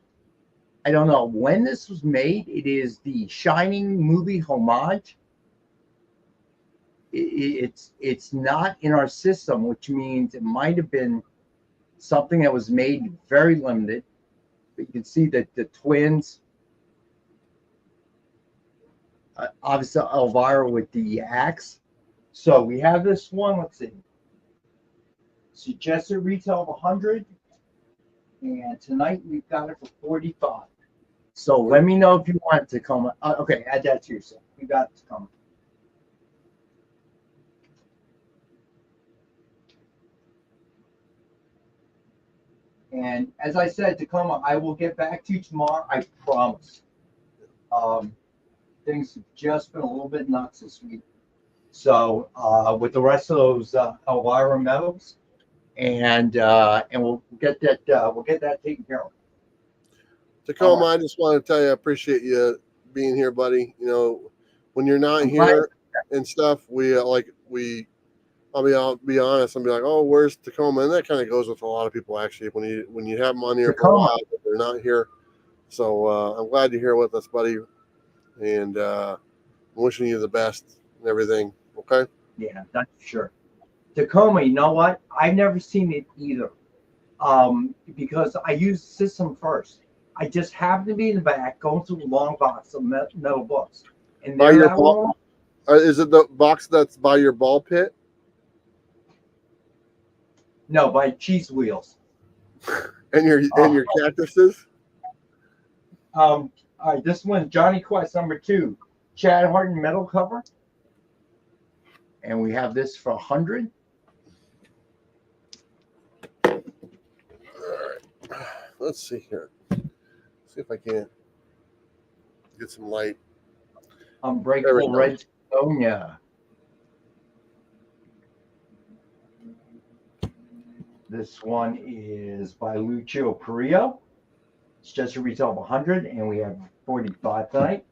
I don't know when this was made. It is the Shining movie homage. It's not in our system, which means it might have been something that was made very limited. But you can see that the twins, obviously Elvira with the axe. So we have this one. Let's see. Suggested retail of 100, and tonight we've got it for 45. So let me know if you want it to come. Okay, add that to yourself. You got it to come. And as I said, Tacoma, I will get back to you tomorrow. I promise. Things have just been a little bit nuts this week. So with the rest of those Elvira medals, and we'll get that taken care of. Tacoma, I just want to tell you, I appreciate you being here, buddy. You know, when you're not here and stuff, I'll be honest. I'll be like, oh, where's Tacoma? And that kind of goes with a lot of people, actually, when you have them on here for a while, but they're not here. So I'm glad you're here with us, buddy. And I'm wishing you the best and everything. Okay? Yeah, that's for sure. Tacoma, you know what? I've never seen it either. Because I use the system first. I just happened to be in the back going through a long box of metal books. And by your ball, is it the box that's by your ball pit? No, by cheese wheels. and your cactuses? All right, this one, Johnny Quest number 2, Chad Harden metal cover. And we have this for 100. All right. Let's see here. See if I can get some light. Unbreakable Red Sonia. This one is by Lucio Perillo. It's just a retail of 100, and we have 45 tonight.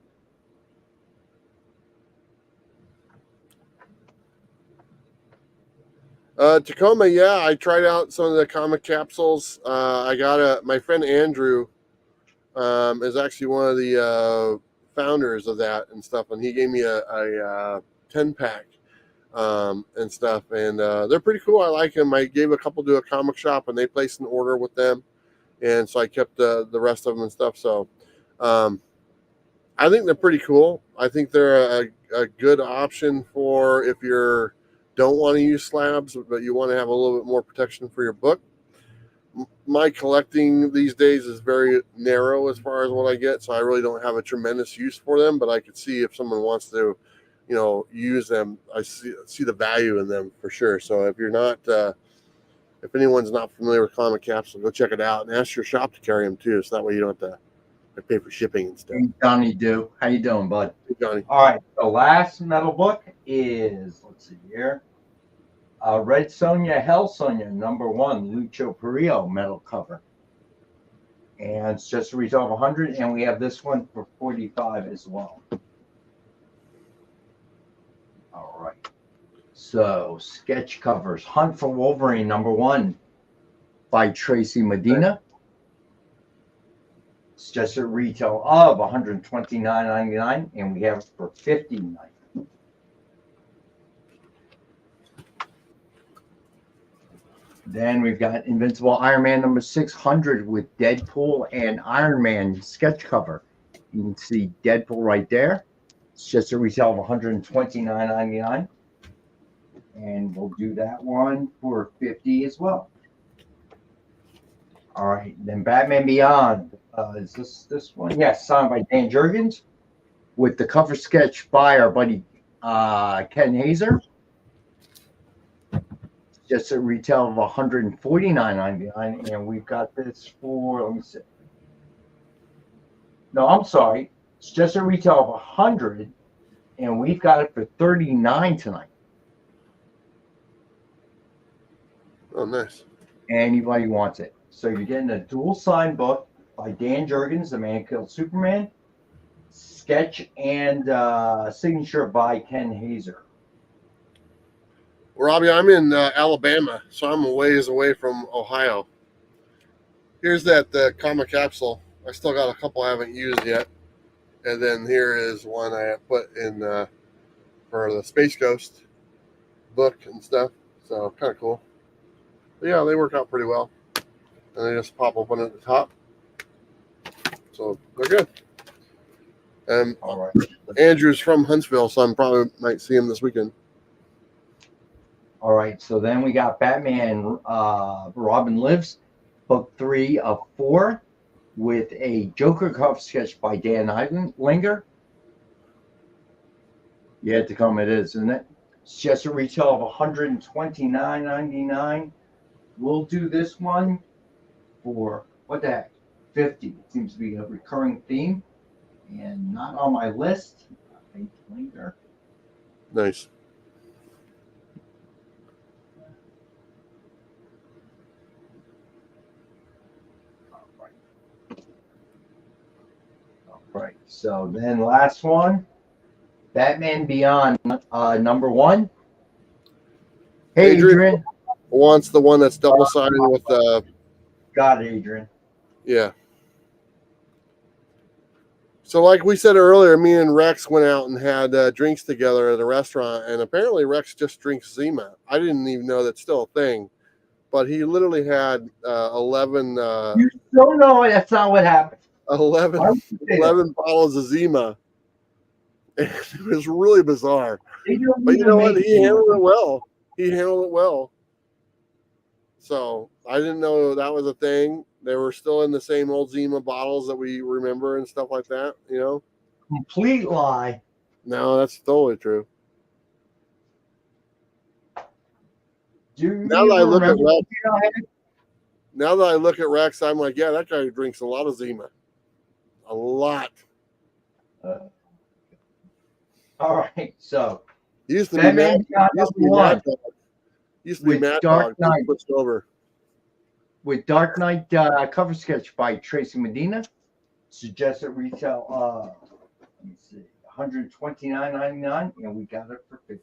Tacoma, yeah, I tried out some of the comic capsules. I got my friend Andrew is actually one of the founders of that and stuff, and he gave me a 10-pack and stuff, and they're pretty cool. I like them. I gave a couple to a comic shop, and they placed an order with them, and so I kept the rest of them and stuff. So I think they're pretty cool. I think they're a good option for if you don't want to use slabs, but you want to have a little bit more protection for your book. My collecting these days is very narrow as far as what I get, so I really don't have a tremendous use for them, but I could see if someone wants to, use them. I see the value in them for sure. So if you're not, if anyone's not familiar with Comic Capsule, go check it out and ask your shop to carry them too, so that way you don't have to pay for shipping and stuff. Hey, Johnny Do. How you doing, bud? Hey, Johnny. All right. The last metal book is, let's see here, Red Sonja, Hell Sonja, #1, Lucho Perillo metal cover. And it's just a retail of 100, and we have this one for 45 as well. All right. So, sketch covers. Hunt for Wolverine, #1 by Tracy Medina. It's just a retail of $129.99, and we have it for $59. Then we've got Invincible Iron Man #600 with Deadpool and Iron Man sketch cover. You can see Deadpool right there. It's just a retail of $129.99. And we'll do that one for $50 as well. All right, then Batman Beyond. Is this one? Yes, signed by Dan Jurgens with the cover sketch by our buddy Ken Hazer. Just a retail of $149.99, and we've got this for, let me see. No, I'm sorry. It's just a retail of $100, and we've got it for $39 tonight. Oh, nice. Anybody wants it. So you're getting a dual signed book by Dan Jurgens, The Man Who Killed Superman, sketch and signature by Ken Hazer. Robbie, I'm in Alabama, so I'm a ways away from Ohio. Here's that Comic Capsule. I still got a couple I haven't used yet. And then here is one I put in for the Space Ghost book and stuff. So kind of cool. But yeah, they work out pretty well. And they just pop open at the top. So they're good. And All right. Andrew's from Huntsville, so I probably might see him this weekend. All right, so then we got Batman Robin Lives, book 3 of 4, with a Joker cover sketch by Dan Linger. You had to come, it is, isn't it? It's just a retail of $129.99. We'll do this one for, what the heck, 50. It seems to be a recurring theme, and not on my list. Linger. Nice. Right. So then last one, Batman Beyond #1. Hey, Adrian. Wants the one that's double-sided with Got it, Adrian. yeah. So like we said earlier, me and Rex went out and had drinks together at a restaurant, and apparently Rex just drinks Zima. I didn't even know that's still a thing, but he literally had 11 You don't know that's not what happened. 11 bottles of Zima. And it was really bizarre. But you know what? He handled it well. So I didn't know that was a thing. They were still in the same old Zima bottles that we remember and stuff like that, Complete lie. No, that's totally true. Now that I look at Rex, I'm like, yeah, that guy drinks a lot of Zima. A lot. All right, so Used to be Mad Dog. Switched over. With Dark Knight cover sketch by Tracy Medina. Suggested retail let me see, $129.99, and we got it for $15.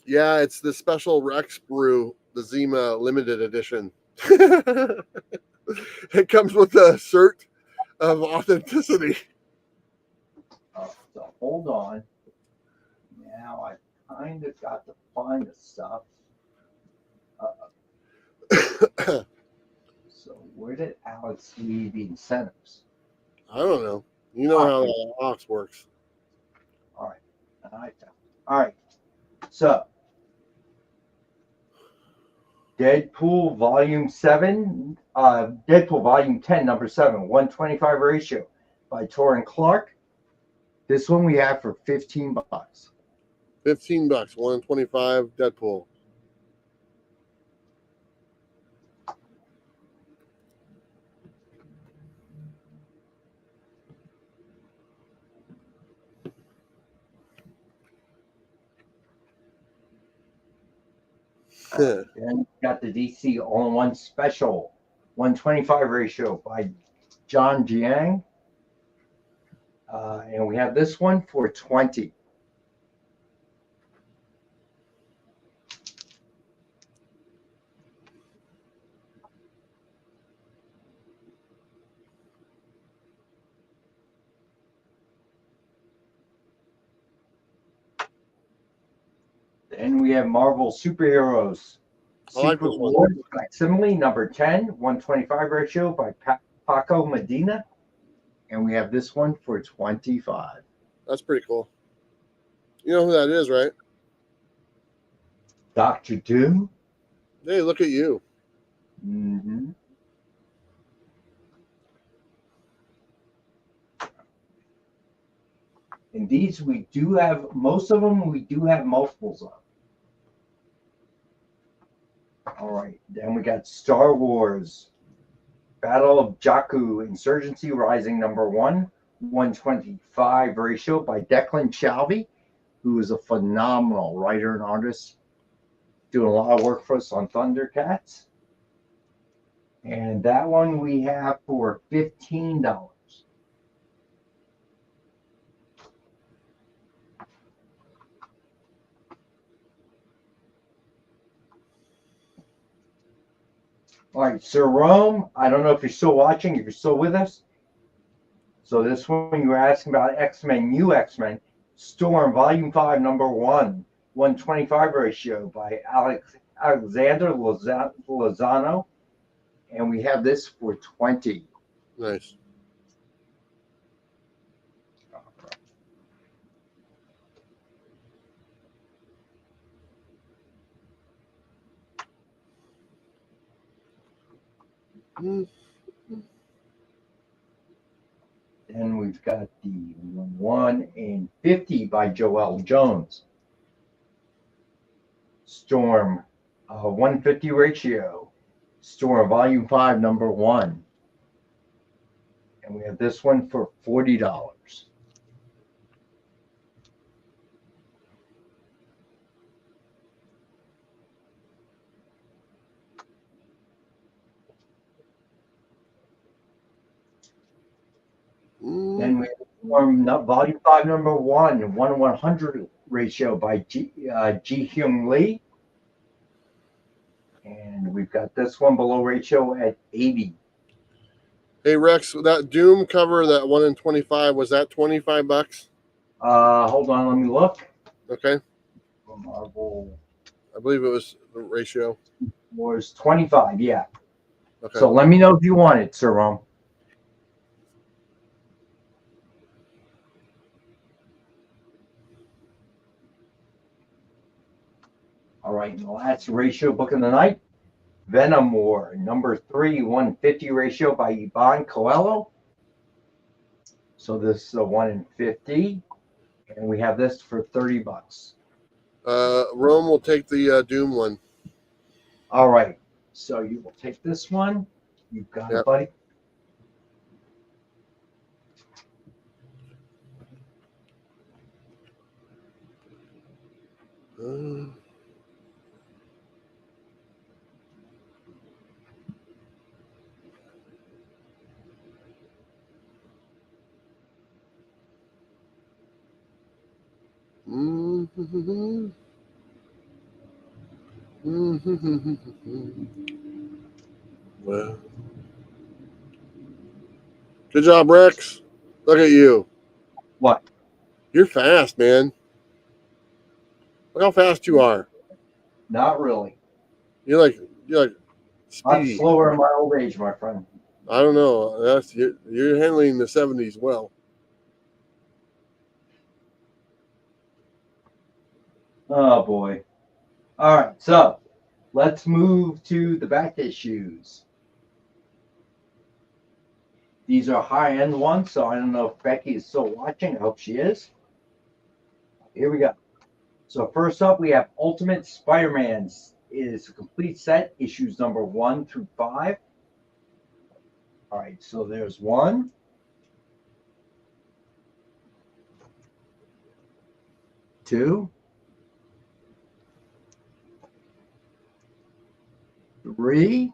Yeah, it's the special Rex brew, the Zima limited edition. It comes with a cert of authenticity. So hold on. Now I kind of got to find the stuff. So where did Alex leave the incentives? I don't know. You know how the Ox works. All right. All right. So Deadpool Volume 7, Deadpool Volume 10, Number 7, 125 ratio by Torrin Clark. This one we have for $15. $15, 125 Deadpool. Then we got the DC All-in-One Special 125 ratio by John Jiang. And we have this one for 20. Then we have Marvel Superheroes. I like Secret this one. Wars Facsimile number 10, 125 ratio by Paco Medina. And we have this one for 25. That's pretty cool. You know who that is, right? Dr. Doom. Hey, look at you. Mm-hmm. And these we do have, most of them we do have multiples of. All right, then we got Star Wars, Battle of Jakku, Insurgency Rising number 1, 125 ratio by Declan Shalvey, who is a phenomenal writer and artist, doing a lot of work for us on Thundercats. And that one we have for $15. All right, Sir Rome, I don't know if you're still watching, if you're still with us. So this one you were asking about X-Men, New X-Men, Storm, Volume 5, Number 1, 125 ratio by Alexander Lozano. And we have this for 20. Nice. Then we've got the 1 in 50 by Joel Jones. Storm, 150 ratio. Storm, Volume 5, Number 1. And we have this one for $40. Then we have Storm, Volume 5, Number 1, 1/100 ratio by Ji Hyung Lee. And we've got this one below ratio at 80. Hey, Rex, that Doom cover, that 1 in 25, was that $25? Hold on, let me look. Okay. Marvel I believe it was the ratio. was 25, yeah. Okay. So let me know if you want it, Sir Rome. All right, and the last ratio book of the night, Venom War, number 3, 150 ratio by Ivan Coelho. So this is a 1 in 50, and we have this for $30. Rome will take the Doom one. All right, so you will take this one. You've got it, buddy. Well, good job, Rex. Look at you. What? You're fast, man. Look how fast you are. Not really. You're like I'm Speedy. slower in my old age, my friend. I don't know. You're handling the 70s well. Oh boy. All right, so let's move to the back issues. These are high-end ones, so I don't know if Becky is still watching. I hope she is. Here we go. So first up, we have Ultimate Spider-Man's. It is a complete set, issues number 1 through 5. All right, so there's 1, 2, 3,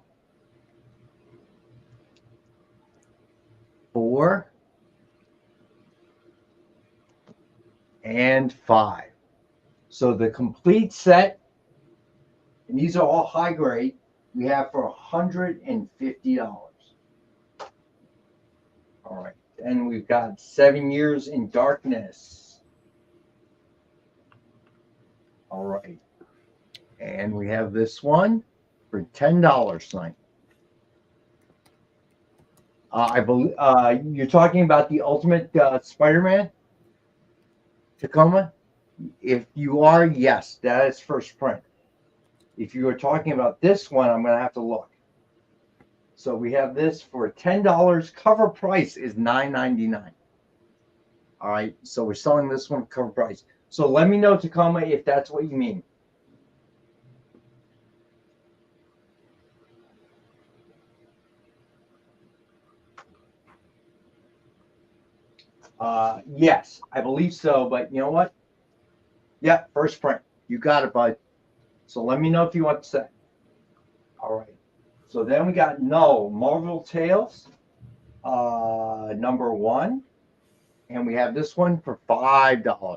4, and 5. So the complete set, and these are all high grade, we have for $150. All right, then we've got 7 Years in Darkness. All right, and we have this one for $10 tonight. I believe you're talking about the Ultimate Spider-Man Tacoma. If you are, yes, that is first print. If you are talking about this one, I'm going to have to look. So we have this for $10. Cover price is $9.99. All right, so we're selling this one cover price. So let me know, Tacoma, if that's what you mean. Yes, I believe so, but you know what? Yeah, first print. You got it, bud. So let me know if you want to say. All right. So then we got Marvel Tales, number 1. And we have this one for $5.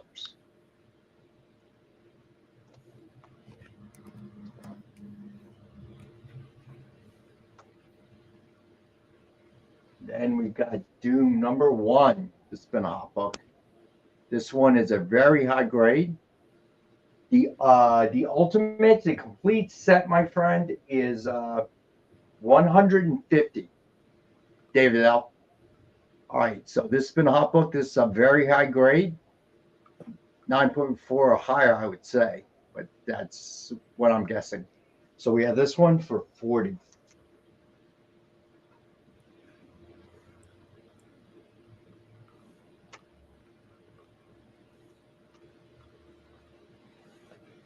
Then we've got Doom number 1. This has been a hot book. This one is a very high grade. The ultimate, the complete set, my friend, is $150. David L. All right, so this has been a hot book. This is a very high grade, 9.4 or higher, I would say, but that's what I'm guessing. So we have this one for $40.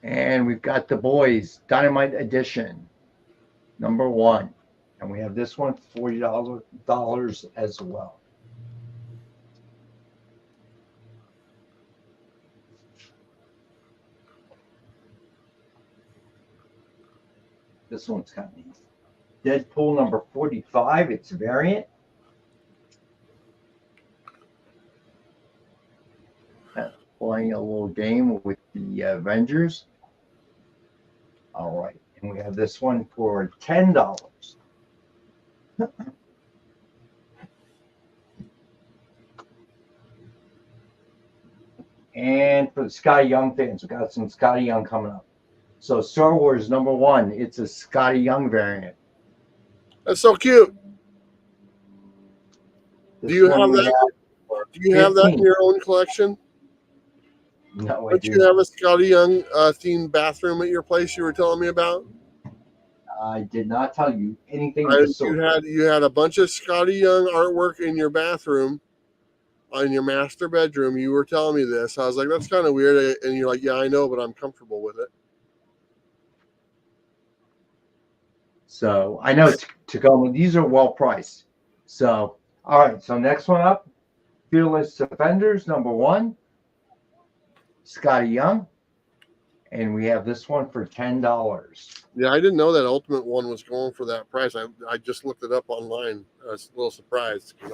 And we've got The Boys Dynamite Edition, number 1. And we have this one for $40 as well. This one's kind of neat. Deadpool number 45. It's a variant. Playing a little game with the Avengers. All right. And we have this one for $10. And for the Scotty Young fans, we got some Scotty Young coming up. So Star Wars number 1, it's a Scotty Young variant. That's so cute. This Do you one have we that? Do you have that 15. in your own collection? No, I Don't do you not. have a Scotty Young themed bathroom at your place you were telling me about? I did not tell you anything of the sort. You had a bunch of Scotty Young artwork in your bathroom, in your master bedroom. You were telling me this. I was like, that's kind of weird. And you're like, yeah, I know, but I'm comfortable with it. So I know Tacoma, these are well priced. So, all right. So next one up, Fearless Defenders, number 1, Scotty Young. And we have this one for $10. Yeah, I didn't know that Ultimate one was going for that price. I just looked it up online. I was a little surprised because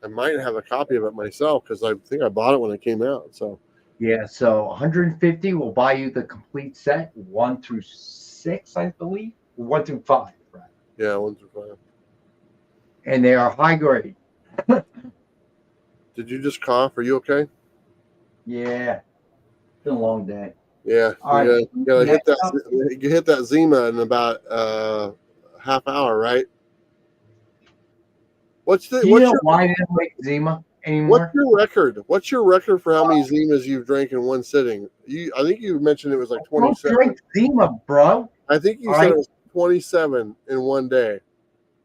I might have a copy of it myself because I think I bought it when it came out. So Yeah, so $150 will buy you the complete set, 1 through 6, I believe, 1 through 5, right? yeah, 1 through 5. And they are high grade. Did you just cough? Are you okay? Yeah, it's been a long day. Yeah, All right, you gotta hit next up. that. You hit that Zima in about half hour, right? What's Do you know why they don't make Zima what's anymore? your record? What's your record for how many Zimas you've drank in one sitting? I think you mentioned it was like Don't 27. drink Zima, bro. I think you All said right. it was 27 in one day.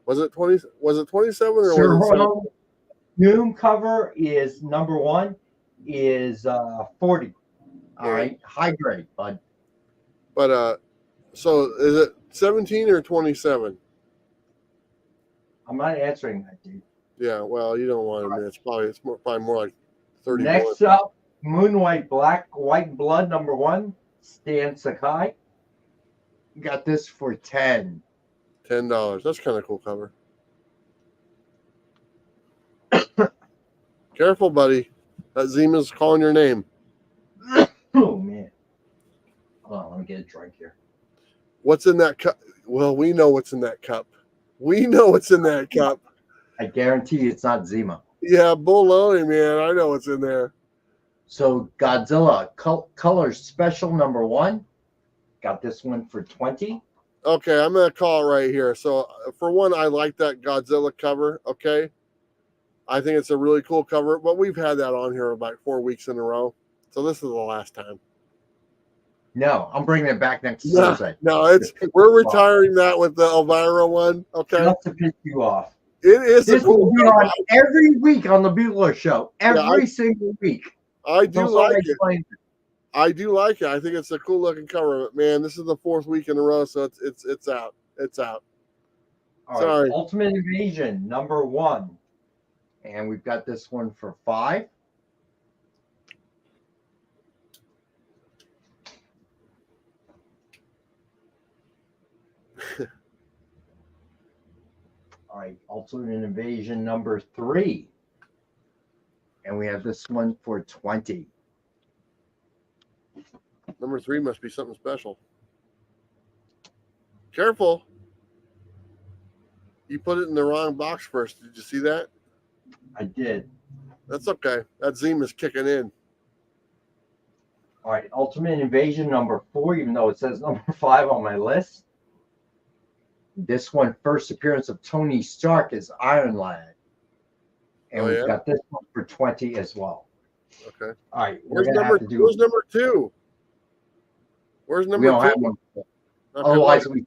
Was it 20? Was it 27 or was it Cerrone Noom cover is number 1 is 40. All right, high grade, bud. But so is it 17 or 27? I'm not answering that, dude. Yeah, well, you don't want to admit it's probably more like 31. Next up, Moonlight Black White Blood number 1, Stan Sakai. Got this for 10. $10. That's kind of cool cover. Careful, buddy. That Zima's calling your name. Oh man. Hold on, let me get a drink here. What's in that cup? Well, we know what's in that cup. We know what's in that cup. I guarantee you it's not Zima. Yeah, baloney, man. I know what's in there. So Godzilla Color Special number 1. Got this one for 20. Okay, I'm gonna call it right here. So for one, I like that Godzilla cover. Okay, I think it's a really cool cover. But we've had that on here about 4 weeks in a row. So this is the last time. No, I'm bringing it back next No, Thursday. no, we're retiring that with the Elvira one. Okay, Not to piss you off. it is. This will be on every week on the Bugler Show. Every single week. I do Until like somebody it. explains it. I do like it. I think it's a cool looking cover. But man, this is the 4th week in a row, so it's out. It's out. All Sorry. right, Ultimate Invasion number 1, and we've got this one for 5. All right, Ultimate Invasion number 3, and we have this one for 20. Number 3 must be something special. Careful. You put it in the wrong box first. Did you see that? I did. That's okay. That Zima's kicking in. All right, Ultimate Invasion number 4, even though it says number 5 on my list. This one, first appearance of Tony Stark as Iron Lad. And we've got this one for 20 as well. Okay. All right, Where's number 2? Where's number 2? We don't have one. Okay, Otherwise, we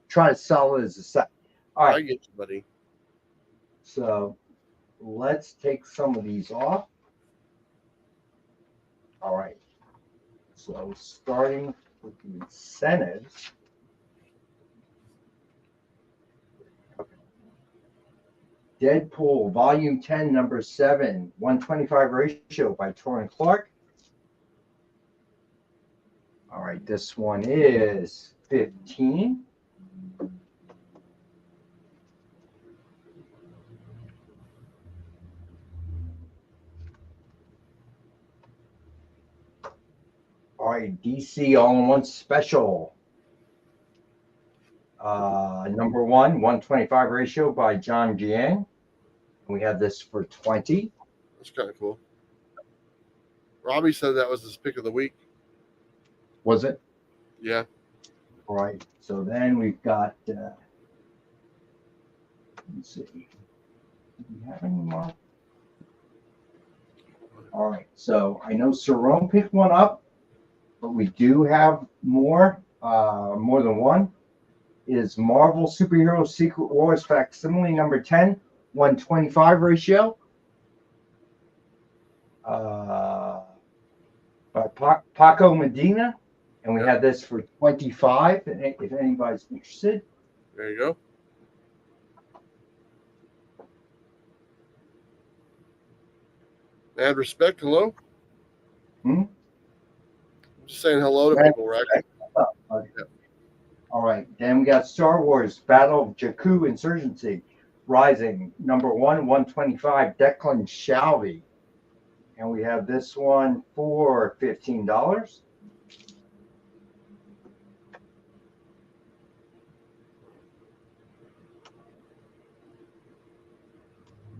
try to sell it as a set. All right. I get you, buddy. So let's take some of these off. All right. So starting with the incentives. Deadpool Volume 10, Number 7, 125 ratio by Torrin Clark. All right, this one is 15. All right, DC All-in-One Special. Number 1, 125 ratio by John Jiang. We have this for 20. That's kind of cool. Robbie said that was his pick of the week. Was it? Yeah. All right. So then we've got, let's see. Do we have any more? All right. So I know Cerrone picked one up, but we do have more than one. Is Marvel Superhero Secret Wars Facsimile number 10, 125 ratio. By Paco Medina. And we have this for 25, if anybody's interested. There you go. Add respect. Hello. Just saying hello to people, right? All right. Then we got Star Wars Battle of Jakku Insurgency Rising, number 1, 125, Declan Shalvey. And we have this one for $15.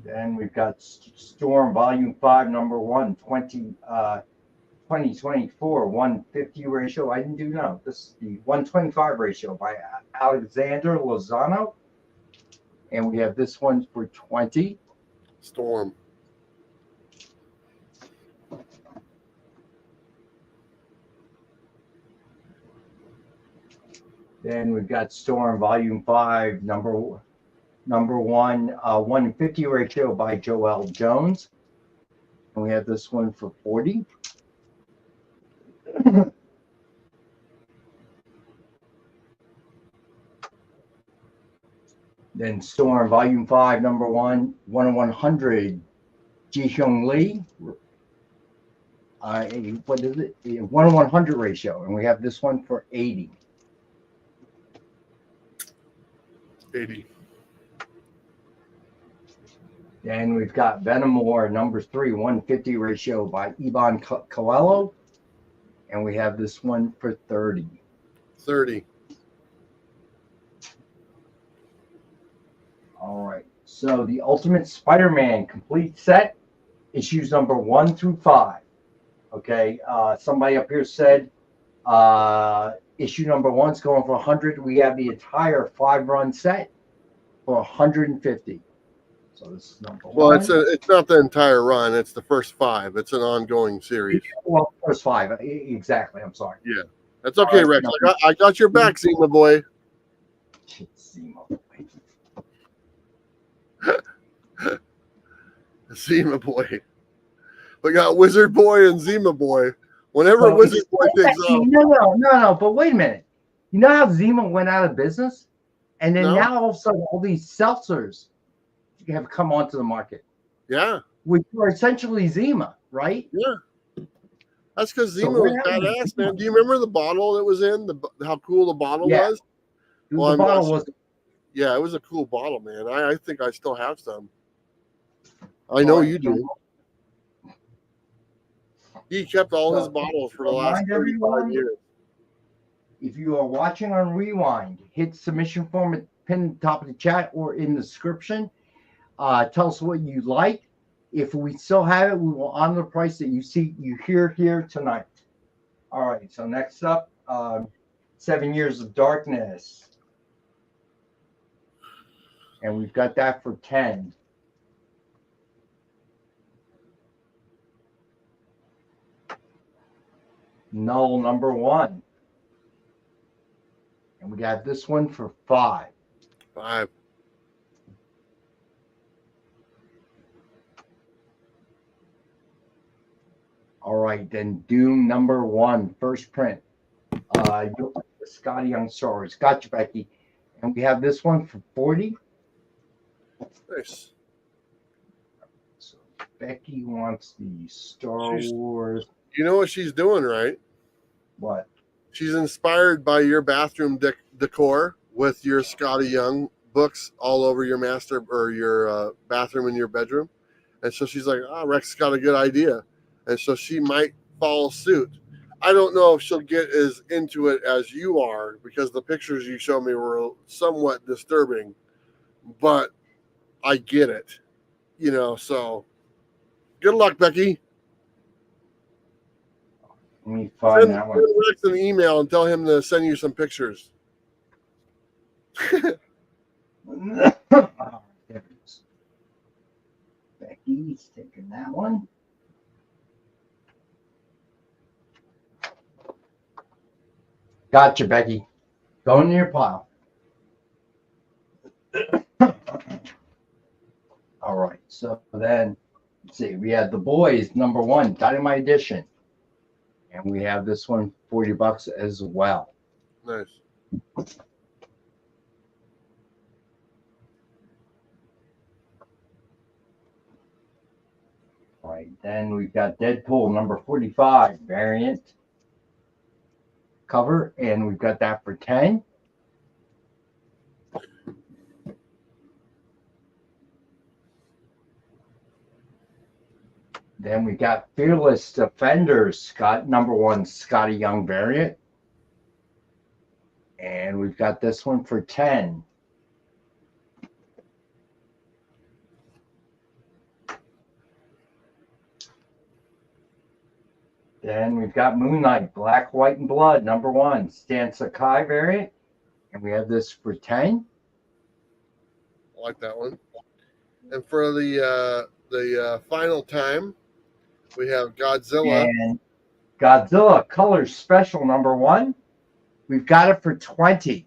Then we've got Storm Volume 5, number 1, 2024, 150 ratio. I didn't do no. This is the 125 ratio by Alexander Lozano. And we have this one for 20. Storm. Then we've got Storm Volume 5, number 1, 150 ratio by Joel Jones. And we have this one for 40. Then Storm Volume 5, number 1, 1/100, Ji-Hyung Lee. What is it? 1/100 ratio. And we have this one for 80. 80. Then we've got Venom War, number 3, 150 ratio by Iban Coelho. And we have this one for 30. 30. All right. So the Ultimate Spider-Man complete set, issues number 1 through 5. Okay. Somebody up here said issue number 1's going for 100. We have the entire 5-run set for 150. So this is number 1. Well, it's not the entire run. It's the first 5. It's an ongoing series. Well, first 5. Exactly. I'm sorry. Yeah. That's okay, Rex. I got your back, Zima boy. Zima. Zima boy. We got Wizard Boy and Zima boy. Whenever Wizard Boy takes off. No. But wait a minute. You know how Zima went out of business? And then now all of a sudden, all these seltzers have come onto the market. Yeah. Which are essentially Zima, right? Yeah. That's because Zima was badass, man. Do you remember the bottle it was in? How cool the bottle was? Well, the bottle was. Yeah, it was a cool bottle, man. I think I still have some. I know you do. He kept all his bottles for the last 35 years. If you are watching on Rewind, hit submission form at pinned at the top of the chat or in the description. Tell us what you like. If we still have it, we will honor the price that you hear here tonight. All right. So next up, 7 Years of Darkness. And we've got that for 10. Null number 1. And we got this one for 5. 5. All right, then Doom number 1, first print. Scotty Young Stories. Gotcha, Becky. And we have this one for 40. Nice. So Becky wants the Star Wars. You know what she's doing, right? What? She's inspired by your bathroom decor with your Scotty Young books all over your master or your bathroom in your bedroom. And so she's like, Rex got a good idea. And so she might follow suit. I don't know if she'll get as into it as you are because the pictures you showed me were somewhat disturbing, but I get it, so good luck, Becky. Let me find that one. Send Rex an email and tell him to send you some pictures. Becky's taking that one. Gotcha, Becky. Go in your pile. All right. So then, let's see. We have The Boys, number 1, Dynamite edition. And we have this one, $40 as well. Nice. All right. Then we've got Deadpool, number 45, variant cover. And we've got that for 10. Then we got Fearless Defenders, number 1, Scotty Young variant. And we've got this one for 10. Then we've got Moon Knight, Black, White, and Blood, number 1, Stan Sakai variant. And we have this for 10. I like that one. And for the final time, we have Godzilla. And Godzilla Colors Special #1. We've got it for 20.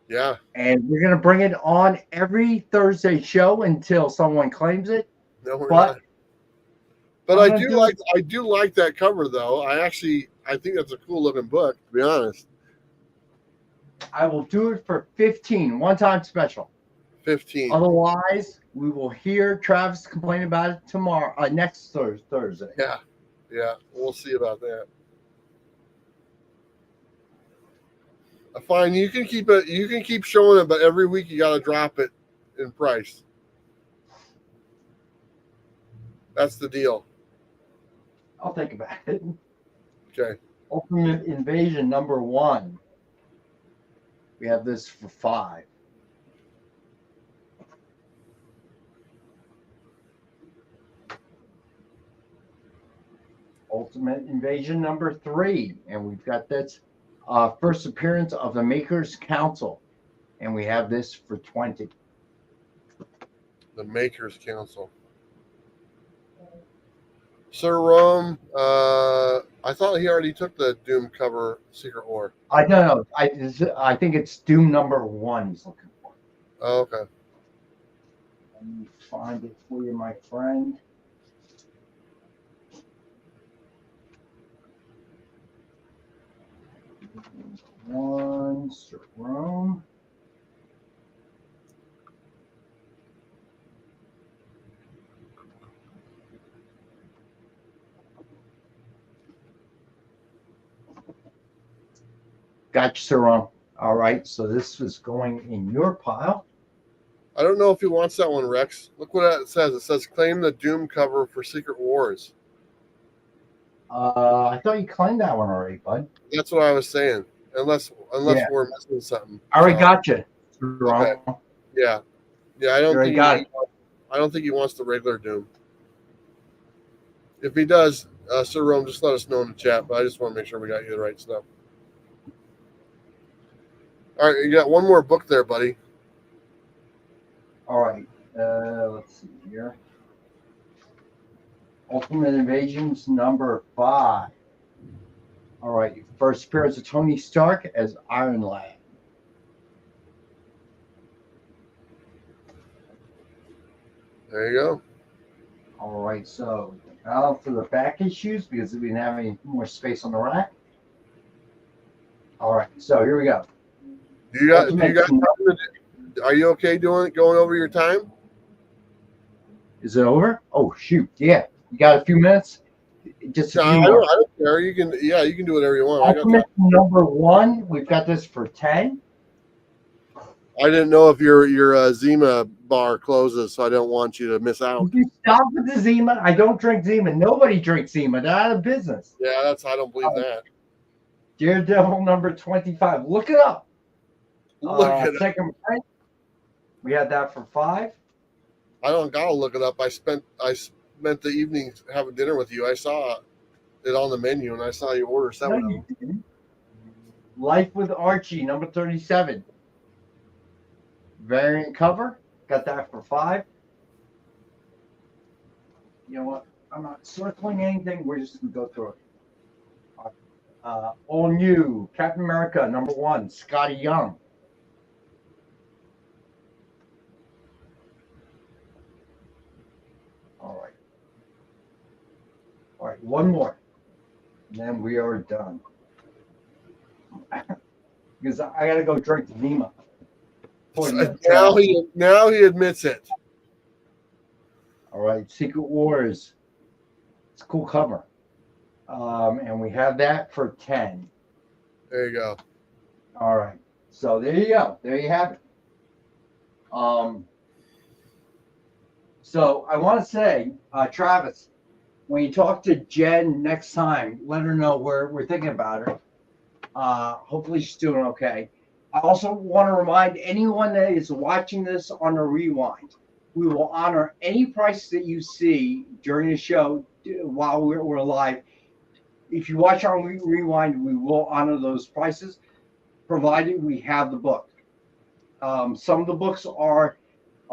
Yeah. And we're going to bring it on every Thursday show until someone claims it. No, we're But not. But I'm I gonna do like that cover though. I think that's a cool looking book, to be honest. I will do it for 15, one-time special. 15. Otherwise, we will hear Travis complain about it tomorrow, next Thursday. Yeah. Yeah. We'll see about that. Fine, you can keep it. You can keep showing it, but every week you got to drop it in price. That's the deal. I'll think about it. Okay. Ultimate Invasion #1. We have this for 5. Ultimate Invasion #3, and we've got this first appearance of the Makers Council, and we have this for 20. The Makers Council. Sir Rome, I thought he already took the Doom cover, Secret War. I don't know. I think it's Doom #1 he's looking for. Oh, okay. Let me find it for you, my friend. One, Sir Rome. Gotcha, Sir Rome. All right, so this is going in your pile. I don't know if he wants that one, Rex. Look what it says. It says claim the Doom cover for Secret Wars. I thought you claimed that one already, bud. That's what I was saying. Unless Yeah. we're missing something. I already got you. Sir Rome. Okay. Yeah. Yeah, I don't already think got it. I don't think he wants the regular Doom. If he does, Sir Rome, just let us know in the chat. But I just want to make sure we got you the right stuff. All right, you got one more book there, buddy. All right. Let's see here. Ultimate Invasions #5. All right. First appearance of Tony Stark as Iron Lad. There you go. All right. So now for the back issues because we didn't have any more space on the rack. All right. So here we go. Do you got time are you okay going over your time? Is it over? Oh shoot! Yeah, you got a few minutes. Just a few I more. don't care. You can do whatever you want. Ultimate #1. We've got this for 10. I didn't know if your Zima bar closes, so I don't want you to miss out. You stop with the Zima. I don't drink Zima. Nobody drinks Zima. They're out of business. Yeah, I don't believe that. Daredevil #25. Look it up. Look it up. Second print. We had that for 5. I don't gotta look it up. I spent the evening having dinner with you. I saw it on the menu, and I saw you order 7 of them. Didn't. Life with Archie #37. Variant cover. Got that for 5. You know what? I'm not circling anything. We're just gonna go through it. All new Captain America #1. Scotty Young. All right, one more, and then we are done. Because I gotta go drink the Zima. Now he admits it. All right, Secret Wars. It's a cool cover, and we have that for 10. There you go. All right, so there you go. There you have it. So I want to say, Travis, when you talk to Jenn next time, let her know we're thinking about her. Hopefully she's doing okay. I also want to remind anyone that is watching this on a rewind, we will honor any price that you see during the show while we're live. If you watch on rewind, we will honor those prices, provided we have the book. Some of the books are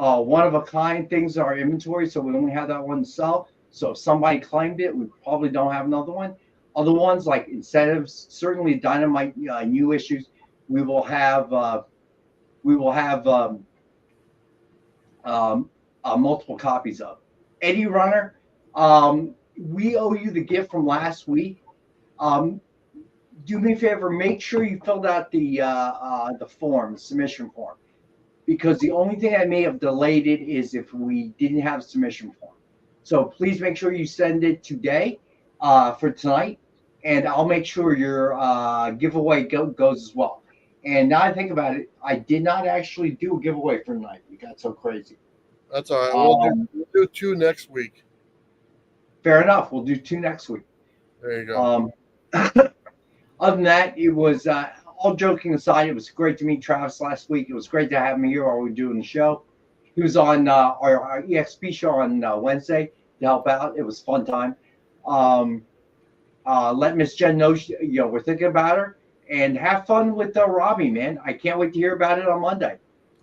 one-of-a-kind things in our inventory, so we only have that one to sell. So if somebody claimed it, we probably don't have another one. Other ones like incentives, certainly Dynamite new issues, we will have multiple copies of. Eddie Runner, we owe you the gift from last week. Do me a favor, make sure you filled out the form, the submission form, because the only thing I may have delayed it is if we didn't have a submission form. So please make sure you send it today for tonight, and I'll make sure your giveaway goes as well. And now I think about it, I did not actually do a giveaway for tonight. We got so crazy. That's all right. We'll do 2 next week. Fair enough. We'll do 2 next week. There you go. Other than that, it was all joking aside. It was great to meet Travis last week. It was great to have him here while we were doing the show. He was on our EXP show on Wednesday to help out. It was a fun time. Let Miss Jenn know we're thinking about her, and have fun with Robbie, man. I can't wait to hear about it on Monday.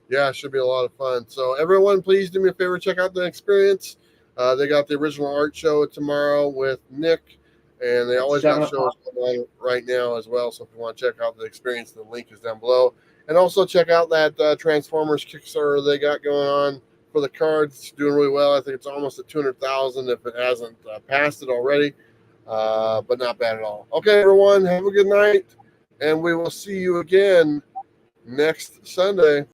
Yeah, it should be a lot of fun. So everyone, please do me a favor, check out the experience. They got the original art show tomorrow with Nick, and they always got shows going on right now as well. So if you want to check out the experience, the link is down below. And also check out that Transformers Kickstarter they got going on for the cards. It's doing really well. I think it's almost at 200,000 if it hasn't passed it already, but not bad at all. Okay, everyone, have a good night, and we will see you again next Sunday.